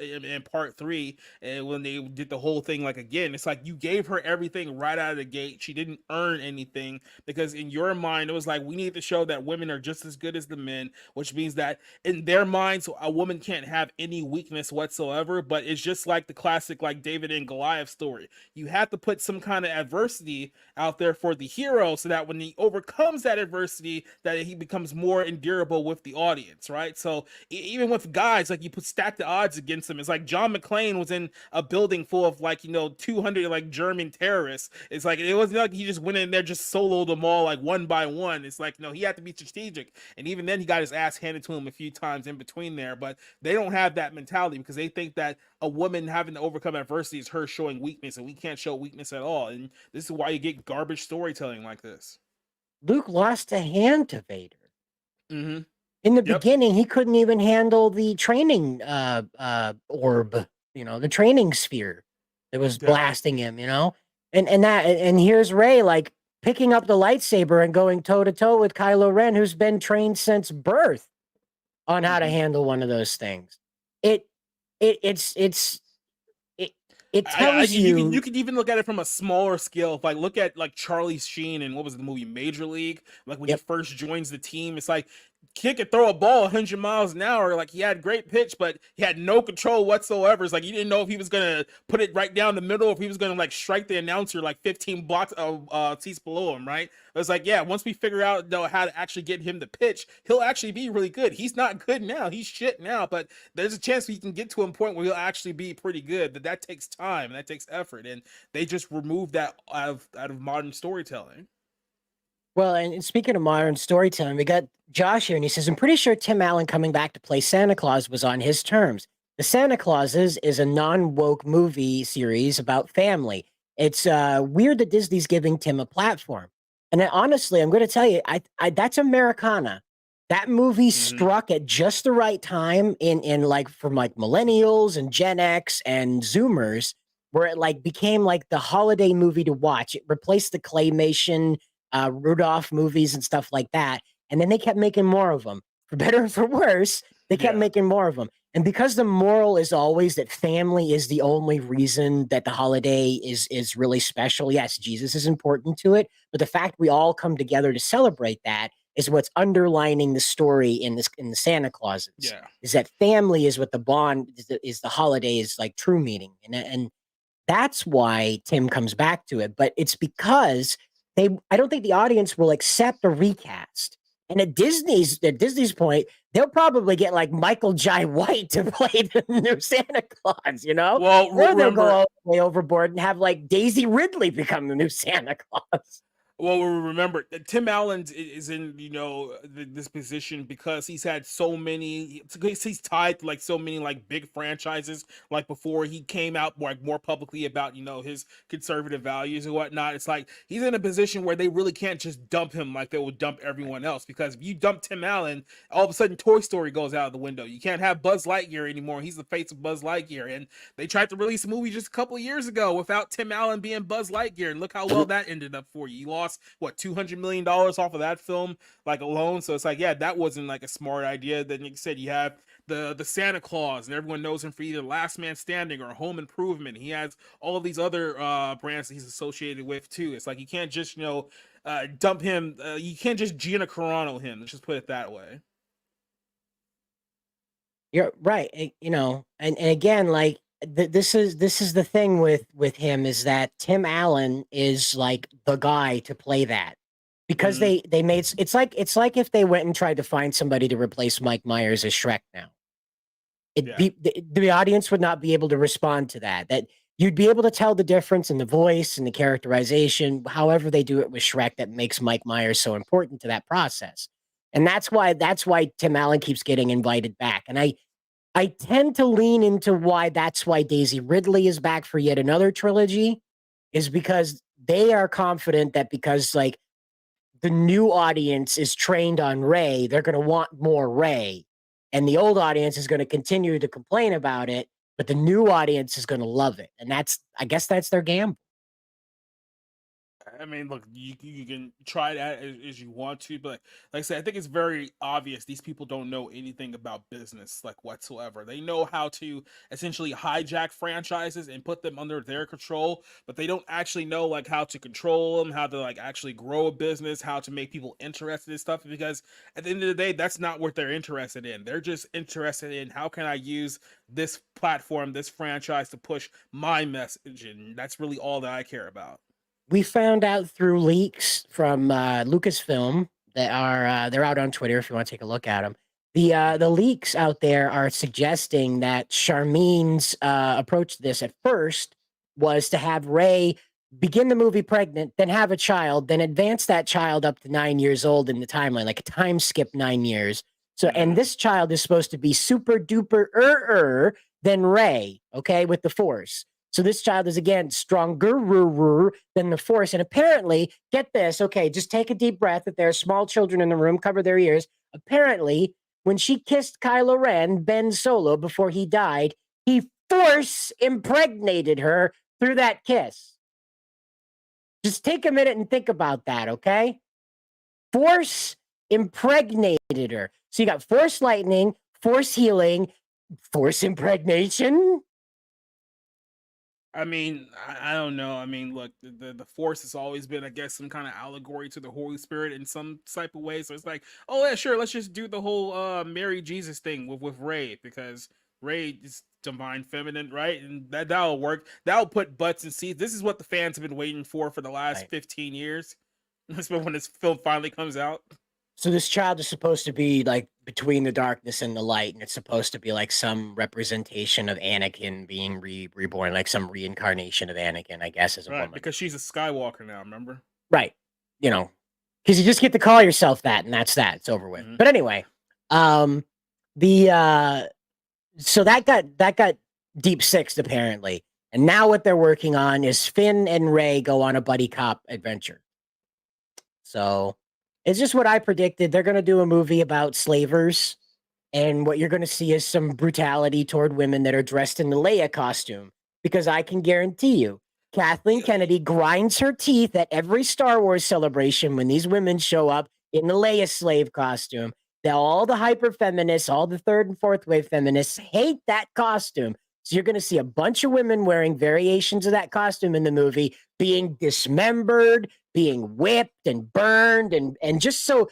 in part 3, and when they did the whole thing, like again, it's like you gave her everything right out of the gate. She didn't earn anything because in your mind it was like we need to show that women are just as good as the men, which means that in their minds a woman can't have any weakness whatsoever. But it's just like the classic like David and Goliath story. You have to put some kind of adversity out there for the hero so that when he overcomes that adversity, that he becomes more endurable with the audience, right? So even with guys, like you stack the odds against them. It's like John McClane was in a building full of like 200 like German terrorists. It's like it wasn't like he just went in there just soloed them all like one by one. It's like he had to be strategic, and even then he got his ass handed to him a few times in between there. But they don't have that mentality because they think that a woman having to overcome adversity is her showing weakness, and we can't show weakness at all. And this is why you get garbage storytelling like this. Luke lost a hand to Vader. Mm-hmm. In the beginning, he couldn't even handle the training orb, the training sphere that was blasting him, and here's Rey like picking up the lightsaber and going toe to toe with Kylo Ren, who's been trained since birth on how to handle one of those things. It tells you can even look at it from a smaller scale. If look at like Charlie Sheen and what was the movie Major League, like when he first joins the team, it's like kick and throw a ball 100 miles an hour. Like he had great pitch, but he had no control whatsoever. It's like you didn't know if he was gonna put it right down the middle, or if he was gonna like strike the announcer like 15 blocks of seats below him, right? It was like, yeah, once we figure out how to actually get him to pitch, he'll actually be really good. He's not good now, he's shit now, but there's a chance we can get to a point where he'll actually be pretty good. That takes time and that takes effort, and they just removed that out of modern storytelling. Well, and speaking of modern storytelling, we got Josh here, and he says, I'm pretty sure Tim Allen coming back to play Santa Claus was on his terms. The Santa Clauses is a non-woke movie series about family. It's weird that Disney's giving Tim a platform. And honestly, I'm going to tell you, I that's Americana. That movie struck at just the right time in like from like millennials and Gen X and Zoomers, where it like became like the holiday movie to watch. It replaced the claymation Rudolph movies and stuff like that. And then they kept making more of them. For better and for worse, they kept making more of them. And because the moral is always that family is the only reason that the holiday is really special. Yes, Jesus is important to it, but the fact we all come together to celebrate that is what's underlining the story in the Santa Clauses. Yeah. Is that family is what the bond is the holiday is like true meaning. And that's why Tim comes back to it. But it's because I don't think the audience will accept a recast. And at Disney's point, they'll probably get like Michael Jai White to play the new Santa Claus, you know? Well, Or they'll go all the way overboard and have like Daisy Ridley become the new Santa Claus. Well, remember, Tim Allen is in, this position because he's had so many, he's tied to like so many like big franchises. Like before he came out more publicly about, his conservative values and whatnot. It's like he's in a position where they really can't just dump him like they would dump everyone else. Because if you dump Tim Allen, all of a sudden Toy Story goes out of the window. You can't have Buzz Lightyear anymore. He's the face of Buzz Lightyear. And they tried to release a movie just a couple of years ago without Tim Allen being Buzz Lightyear. And look how well that ended up for you. You lost what, $200 million off of that film like alone. So it's like, yeah, that wasn't like a smart idea. Then like you said, you have the Santa Claus, and everyone knows him for either Last Man Standing or Home Improvement. He has all of these other brands that he's associated with too. It's like you can't just dump him. You can't just Gina Carano him. Let's just put it that way. You're right. And again, like this is the thing with him is that Tim Allen is like the guy to play that because they made it's like if they went and tried to find somebody to replace Mike Myers as Shrek now. The audience would not be able to respond to that. That you'd be able to tell the difference in the voice and the characterization, however they do it with Shrek, that makes Mike Myers so important to that process. And that's why Tim Allen keeps getting invited back. And I tend to lean into why that's why Daisy Ridley is back for yet another trilogy, is because they are confident that because like the new audience is trained on Rey, they're going to want more Rey. And the old audience is going to continue to complain about it, but the new audience is going to love it. And I guess that's their gamble. I mean, look, you can try that as you want to, but like I said, I think it's very obvious these people don't know anything about business, like whatsoever. They know how to essentially hijack franchises and put them under their control, but they don't actually know like how to control them, how to like actually grow a business, how to make people interested in stuff. Because at the end of the day, that's not what they're interested in. They're just interested in how can I use this platform, this franchise to push my message, and that's really all that I care about. We found out through leaks from Lucasfilm that are they're out on Twitter if you want to take a look at them. The leaks out there are suggesting that Charmine's approach to this at first was to have Rey begin the movie pregnant, then have a child, then advance that child up to 9 years old in the timeline, like a time skip 9 years. So, and this child is supposed to be super duper than Rey, okay, with the Force. So this child is again stronger than the Force. And apparently, get this, okay, just take a deep breath. If there are small children in the room, cover their ears. Apparently, when she kissed Kylo Ren, Ben Solo, before he died, he Force impregnated her through that kiss. Just take a minute and think about that, okay? Force impregnated her. So you got Force lightning, Force healing, Force impregnation. I mean, I don't know. I mean, look, the Force has always been, I guess, some kind of allegory to the Holy Spirit in some type of way. So it's like, oh yeah, sure, let's just do the whole Mary Jesus thing with Rey, because Rey is divine feminine, right? And that'll work. That'll put butts in seats. This is what the fans have been waiting for the last 15 years. That's when this film finally comes out. So this child is supposed to be like between the darkness and the light, and it's supposed to be like some representation of Anakin being reborn, like some reincarnation of Anakin, I guess, as a woman. Because she's a Skywalker now, remember? Right. Because you just get to call yourself that, and that's that. It's over with. But anyway, so that got deep sixed apparently, And now what they're working on is Finn and Rey go on a buddy cop adventure. So it's just what I predicted. They're going to do a movie about slavers. And what you're going to see is some brutality toward women that are dressed in the Leia costume. Because I can guarantee you, Kathleen Kennedy grinds her teeth at every Star Wars celebration when these women show up in the Leia slave costume. That all the hyper feminists, all the third and fourth wave feminists hate that costume. So you're going to see a bunch of women wearing variations of that costume in the movie, being dismembered, being whipped and burned, and just so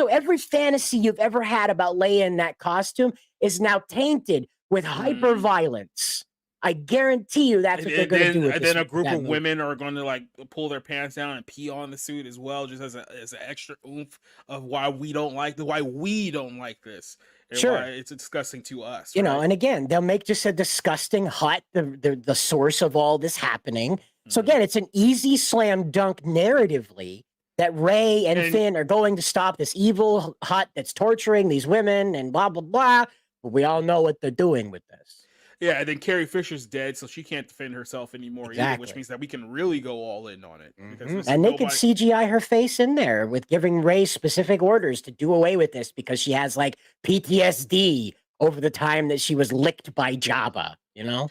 every fantasy you've ever had about Leia in that costume is now tainted with hyper violence. I guarantee you that's what they're going to do with and this. then a group of movie. women are going to like pull their pants down and pee on the suit as well, just as an extra oomph of why we don't like this. And Sure. why it's disgusting to us. You know, right? and again, they'll make just a disgusting hut the source of all this happening. So again, it's an easy slam dunk narratively that Rey and Finn are going to stop this evil hut that's torturing these women and blah blah blah. But we all know what they're doing with this. Yeah, and then Carrie Fisher's dead, so she can't defend herself anymore either, which Exactly. means that we can really go all in on it. Because And they could CGI her face in there with giving Rey specific orders to do away with this because she has like PTSD over the time that she was licked by Jabba, you know?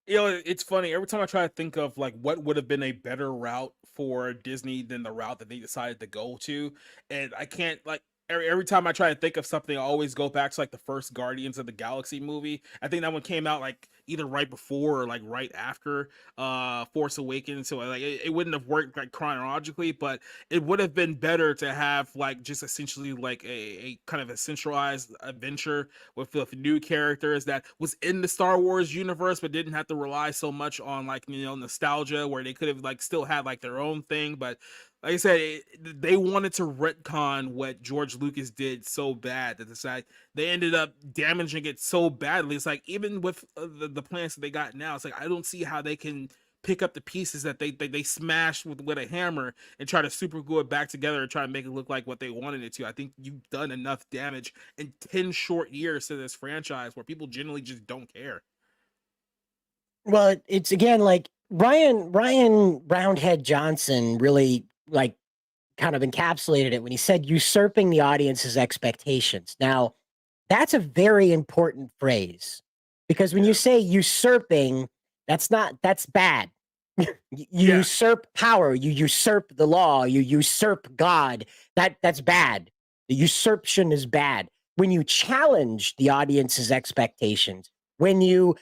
You know, it's funny. Every time I try to think of like what would have been a better route for Disney than the route that they decided to go to, and I can't like every time I try to think of something, I always go back to like the first Guardians of the Galaxy movie. I think that one came out like either right before or like right after Force Awakens, so like it wouldn't have worked like chronologically, but it would have been better to have like just essentially like a kind of a centralized adventure with new characters that was in the Star Wars universe, but didn't have to rely so much on like, you know, nostalgia, where they could have like still had like their own thing. But like I said, they wanted to retcon what George Lucas did so bad that they ended up damaging it so badly. It's like even with the plans that they got now, it's like I don't see how they can pick up the pieces that they smashed with a hammer and try to super glue it back together and try to make it look like what they wanted it to. I think you've done enough damage in 10 short years to this franchise where people generally just don't care. Well, it's again like Ryan Roundhead Johnson really like kind of encapsulated it when he said usurping the audience's expectations. Now, that's a very important phrase because when you say usurping, that's bad. You usurp power, you usurp the law, you usurp God. That's bad. The usurpation is bad. When you challenge the audience's expectations, when you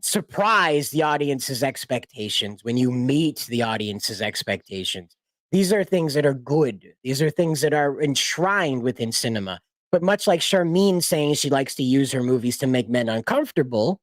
surprise the audience's expectations, when you meet the audience's expectations, these are things that are good. These are things that are enshrined within cinema. But much like Charmin saying she likes to use her movies to make men uncomfortable,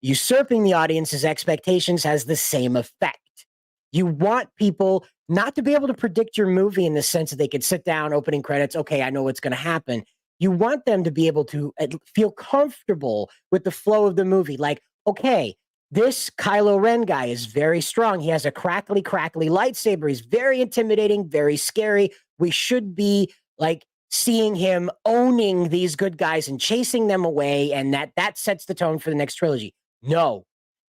usurping the audience's expectations has the same effect. You want people not to be able to predict your movie in the sense that they could sit down, opening credits, okay, I know what's going to happen. You want them to be able to feel comfortable with the flow of the movie. Like, okay, this Kylo Ren guy is very strong. He has a crackly lightsaber. He's very intimidating, very scary. We should be like seeing him owning these good guys and chasing them away, and that sets the tone for the next trilogy. No,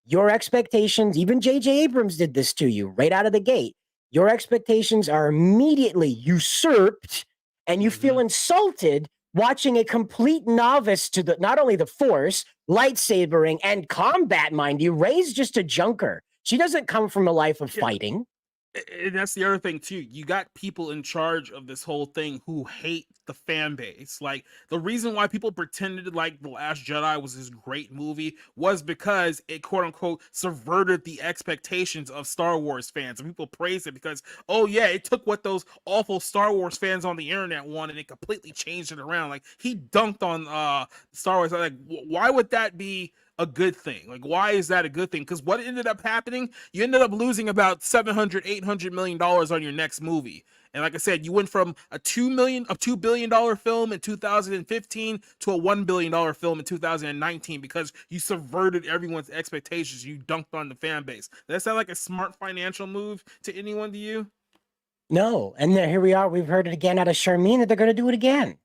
your expectations, even J.J. Abrams did this to you right out of the gate. Your expectations are immediately usurped, and you feel insulted watching a complete novice to not only the Force, lightsabering, and combat, mind you. Rey's just a junker. She doesn't come from a life of fighting. And that's the other thing too. You got people in charge of this whole thing who hate the fan base. Like the reason why people pretended like The Last Jedi was this great movie was because it quote unquote subverted the expectations of Star Wars fans. And people praised it because, oh yeah, it took what those awful Star Wars fans on the internet wanted and it completely changed it around. Like he dunked on Star Wars. Like, why would that be a good thing? Like, why is that a good thing? Because what ended up happening, you ended up losing about $700-800 million on your next movie. And like I said, you went from a $2 billion film in 2015 to a $1 billion film in 2019 because you subverted everyone's expectations. You dunked on the fan base. Does that sound like a smart financial move to anyone to you? No. And here we are. We've heard it again out of Charmin that they're going to do it again.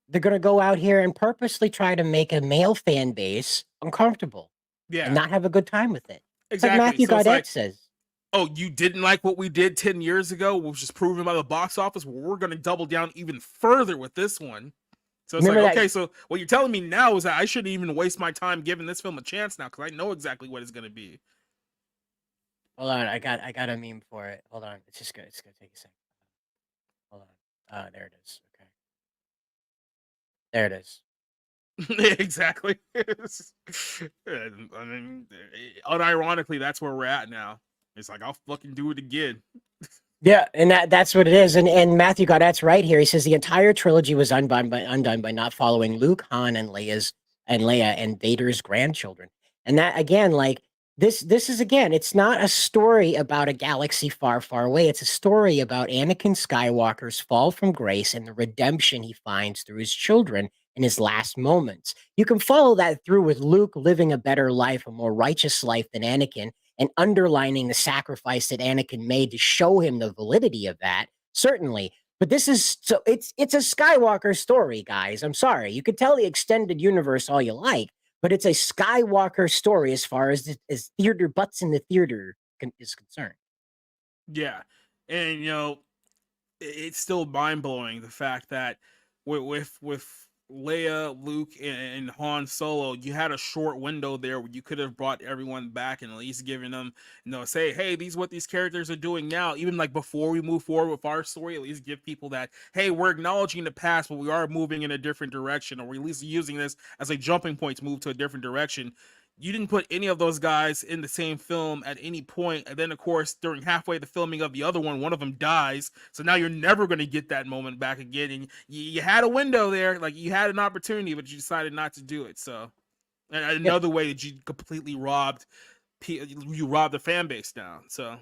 They're going to go out here and purposely try to make a male fan base uncomfortable and not have a good time with it. It's like Exactly. Matthew So it's Gaudette like, says. oh, you didn't like what we did 10 years ago, which was proven by the box office. Well, we're going to double down even further with this one. So it's like, Remember that? okay, so what you're telling me now is that I shouldn't even waste my time giving this film a chance now because I know exactly what it's going to be. Hold on, I got a meme for it. Hold on, it's gonna take a second. Hold on. There it is. Okay. There it is. Exactly. I mean, unironically, that's where we're at now. It's like, I'll fucking do it again. Yeah, and that's what it is. And Matthew Gaudette's right here. He says the entire trilogy was undone by not following Luke, Han, and Leia and Vader's grandchildren. And that again, like this is again, it's not a story about a galaxy far, far away. It's a story about Anakin Skywalker's fall from grace and the redemption he finds through his children in his last moments. You can follow that through with Luke living a better life, a more righteous life than Anakin, and underlining the sacrifice that Anakin made to show him the validity of that, certainly. But this is so it's a Skywalker story, guys. I'm sorry. You could tell the extended universe all you like, but it's a Skywalker story as far as theater butts in the theater is concerned. Yeah. And, it's still mind blowing the fact that with Leia, Luke, and Han Solo, you had a short window there where you could have brought everyone back and at least given them, say, hey, these what these characters are doing now. Even like before we move forward with our story, at least give people that, hey, we're acknowledging the past, but we are moving in a different direction, or we're at least using this as a jumping point to move to a different direction. You didn't put any of those guys in the same film at any point, and then of course during halfway the filming of the other one of them dies, so now you're never going to get that moment back again. And you had a window there, like you had an opportunity, but you decided not to do it. So another way that you completely robbed the fan base down. So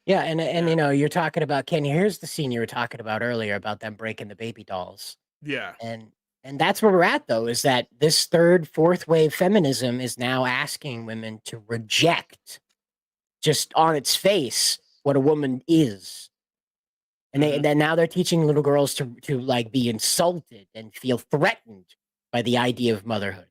Yeah, and you're talking about Ken. Here's the scene you were talking about earlier about them breaking the baby dolls. yeah, and that's where we're at, though, is that this third, fourth wave feminism is now asking women to reject just on its face what a woman is. And then now they're teaching little girls to like be insulted and feel threatened by the idea of motherhood.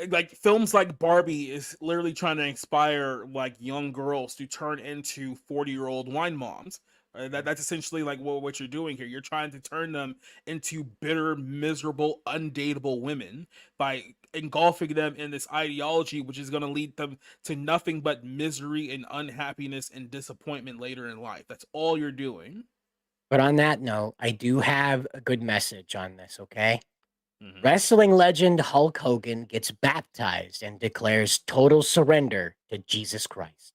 like films like Barbie is literally trying to inspire like young girls to turn into 40-year-old wine moms. That's essentially like what you're doing here. You're trying to turn them into bitter, miserable, undateable women by engulfing them in this ideology, which is going to lead them to nothing but misery and unhappiness and disappointment later in life. That's all you're doing. But on that note, I do have a good message on this, okay? Wrestling legend Hulk Hogan gets baptized and declares total surrender to Jesus Christ.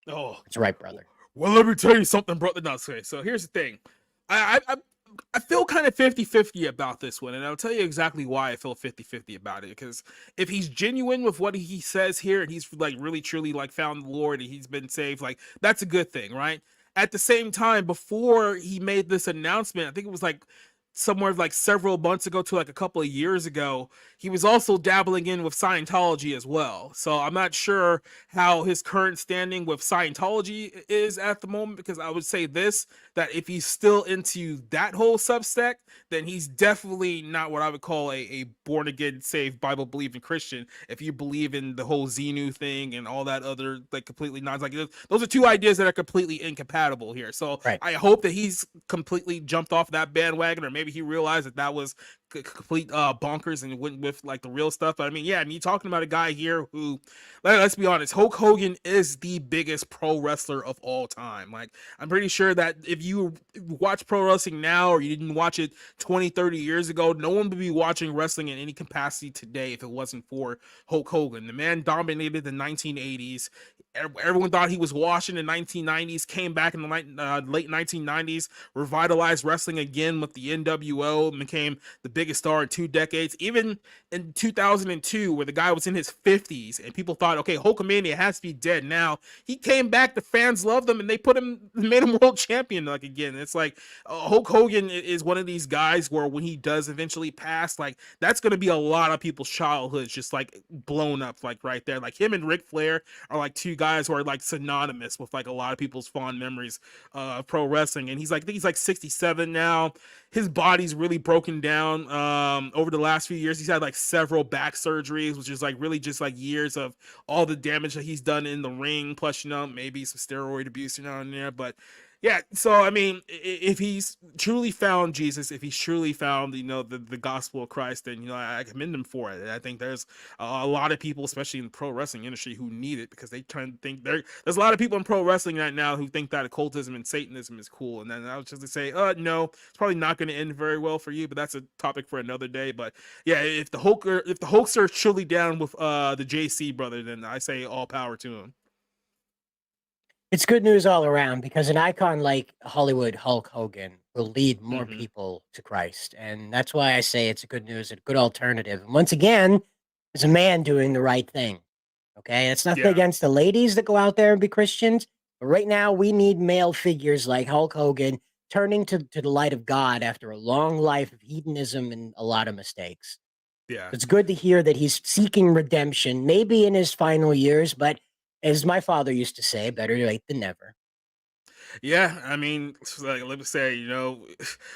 Oh, that's right, brother. Well, let me tell you something, brother. No, so here's the thing. I feel kind of 50-50 about this one, and I'll tell you exactly why I feel 50-50 about it. Because if he's genuine with what he says here, and he's like really truly like found the Lord and he's been saved, like that's a good thing, right? At the same time, before he made this announcement, I think it was like somewhere like several months ago to like a couple of years ago, he was also dabbling in with Scientology as well. So I'm not sure how his current standing with Scientology is at the moment, because I would say this, that if he's still into that whole subsect, then he's definitely not what I would call a born again, saved, Bible believing Christian. If you believe in the whole Xenu thing and all that other like completely nonsense, like those are two ideas that are completely incompatible here. So I hope that he's completely jumped off that bandwagon, or maybe he realized that was complete bonkers and went with like the real stuff. But I mean, yeah, you're talking about a guy here who, let's be honest, Hulk Hogan is the biggest pro wrestler of all time. Like, I'm pretty sure that if you watch pro wrestling now, or you didn't watch it 20-30 years ago, no one would be watching wrestling in any capacity today if it wasn't for Hulk Hogan. The man dominated the 1980s. Everyone thought he was washed in the 1990s, came back in the late 1990s, revitalized wrestling again with the NWO, and became the biggest star in 2 decades. Even in 2002, where the guy was in his 50s and people thought, okay, Hulkamania has to be dead now, he came back, the fans loved him, and they made him world champion like again. It's like Hulk Hogan is one of these guys where when he does eventually pass, like that's going to be a lot of people's childhoods just like blown up like right there. Like him and Ric Flair are like two guys who are like synonymous with like a lot of people's fond memories of pro wrestling. And he's like, I think he's like 67 now. His body's really broken down. over the last few years. He's had like several back surgeries, which is like really just like years of all the damage that he's done in the ring, plus maybe some steroid abuse in there. But yeah, so I mean, if he's truly found Jesus, if he's truly found the gospel of Christ, then I commend him for it. And I think there's a lot of people, especially in the pro wrestling industry, who need it, because they tend to think there's a lot of people in pro wrestling right now who think that occultism and Satanism is cool. And then I was just to say, no, it's probably not going to end very well for you, but that's a topic for another day. But yeah, if the Hulks are truly down with the JC brother, then I say all power to him. It's good news all around, because an icon like Hollywood Hulk Hogan will lead more people to Christ. And that's why I say it's a good news, a good alternative. And once again, it's a man doing the right thing. Okay. It's nothing against the ladies that go out there and be Christians. But right now, we need male figures like Hulk Hogan turning to the light of God after a long life of hedonism and a lot of mistakes. Yeah. It's good to hear that he's seeking redemption, maybe in his final years, but as my father used to say, better late than never. Yeah, I mean, like, let me say,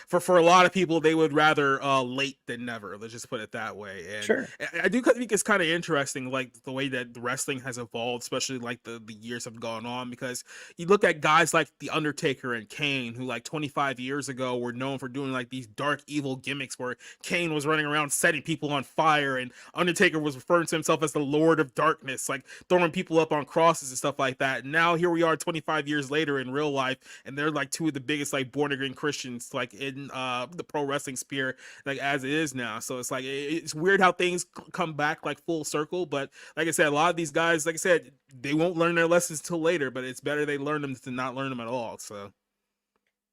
for a lot of people, they would rather late than never. Let's just put it that way. And Sure. I do think it's kind of interesting, like the way that the wrestling has evolved, especially like the years have gone on. Because you look at guys like The Undertaker and Kane, who like 25 years ago were known for doing like these dark, evil gimmicks, where Kane was running around setting people on fire, and Undertaker was referring to himself as the Lord of Darkness, like throwing people up on crosses and stuff like that. And now here we are, 25 years later in real life, and they're like two of the biggest like born again Christians like in the pro wrestling sphere, like as it is now. So it's like it's weird how things come back like full circle. But like I said, a lot of these guys, like I said, they won't learn their lessons till later, but it's better they learn them than not learn them at all. So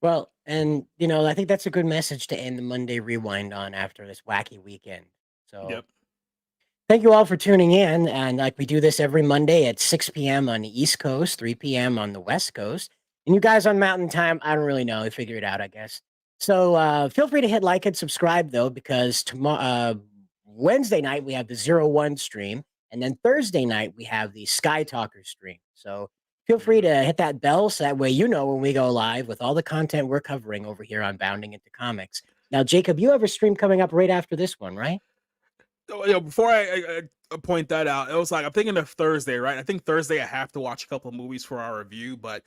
Well, and I think that's a good message to end the Monday Rewind on after this wacky weekend. So yep. thank you all for tuning in. And like, we do this every Monday at 6 p.m. on the East Coast, 3 p.m. on the West Coast. And you guys on Mountain Time, I don't really know. We figure it out, I guess. So feel free to hit like and subscribe, though, because tomorrow, Wednesday night, we have the 01 stream. And then Thursday night, we have the Sky Talker stream. So feel free to hit that bell so that way when we go live with all the content we're covering over here on Bounding into Comics. Now, Jacob, you have a stream coming up right after this one, right? Before I point that out, it was like I'm thinking of Thursday, right? I think Thursday I have to watch a couple of movies for our review, but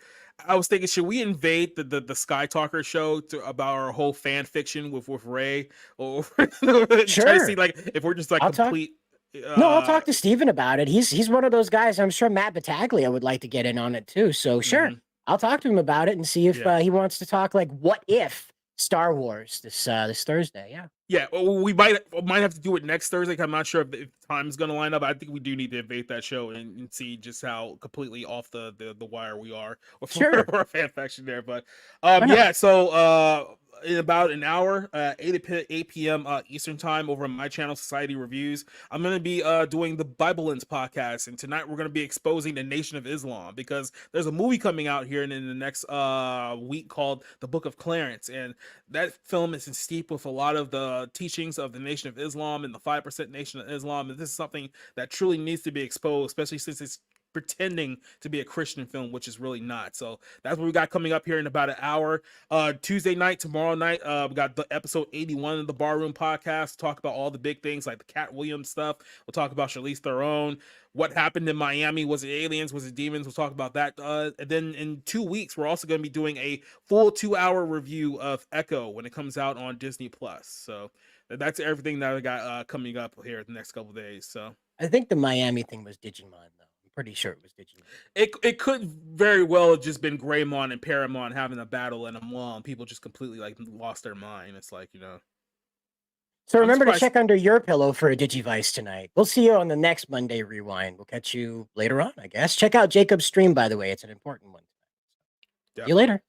I was thinking, should we invade the Sky Talker show about our whole fan fiction with Ray, or try to see like if we're just like complete. No, I'll talk to Steven about it. He's one of those guys. I'm sure Matt Battaglia would like to get in on it too. So sure, I'll talk to him about it and see if he wants to talk like what if Star Wars this Thursday. Yeah. Yeah, we might have to do it next Thursday. I'm not sure if time's going to line up. I think we do need to invade that show and see just how completely off the wire we are with our fan faction there. But yeah, so in about an hour, 8 p.m. Eastern time over on my channel, Society Reviews, I'm going to be doing the Bible Lens podcast. And tonight we're going to be exposing the Nation of Islam, because there's a movie coming out here in the next week called The Book of Clarence. And that film is steeped with a lot of the teachings of the Nation of Islam and the 5% Nation of Islam. And this is something that truly needs to be exposed, especially since it's pretending to be a Christian film, which is really not. So that's what we got coming up here in about an hour. Tuesday night, tomorrow night, we got the episode 81 of the Barroom podcast. Talk about all the big things like the Cat Williams stuff. We'll talk about Charlize Theron. What happened in Miami? Was it aliens? Was it demons? We'll talk about that. And then in 2 weeks, we're also going to be doing a full 2-hour review of Echo when it comes out on Disney Plus. So that's everything that I got coming up here in the next couple of days. So I think the Miami thing was Digimon, though. I'm pretty sure it was Digimon. It could very well have just been Greymon and Paramon having a battle in a mall, and people just completely like lost their mind. It's like, So remember to check under your pillow for a Digivice tonight. We'll see you on the next Monday Rewind. We'll catch you later on, I guess. Check out Jacob's stream, by the way. It's an important one. See you later.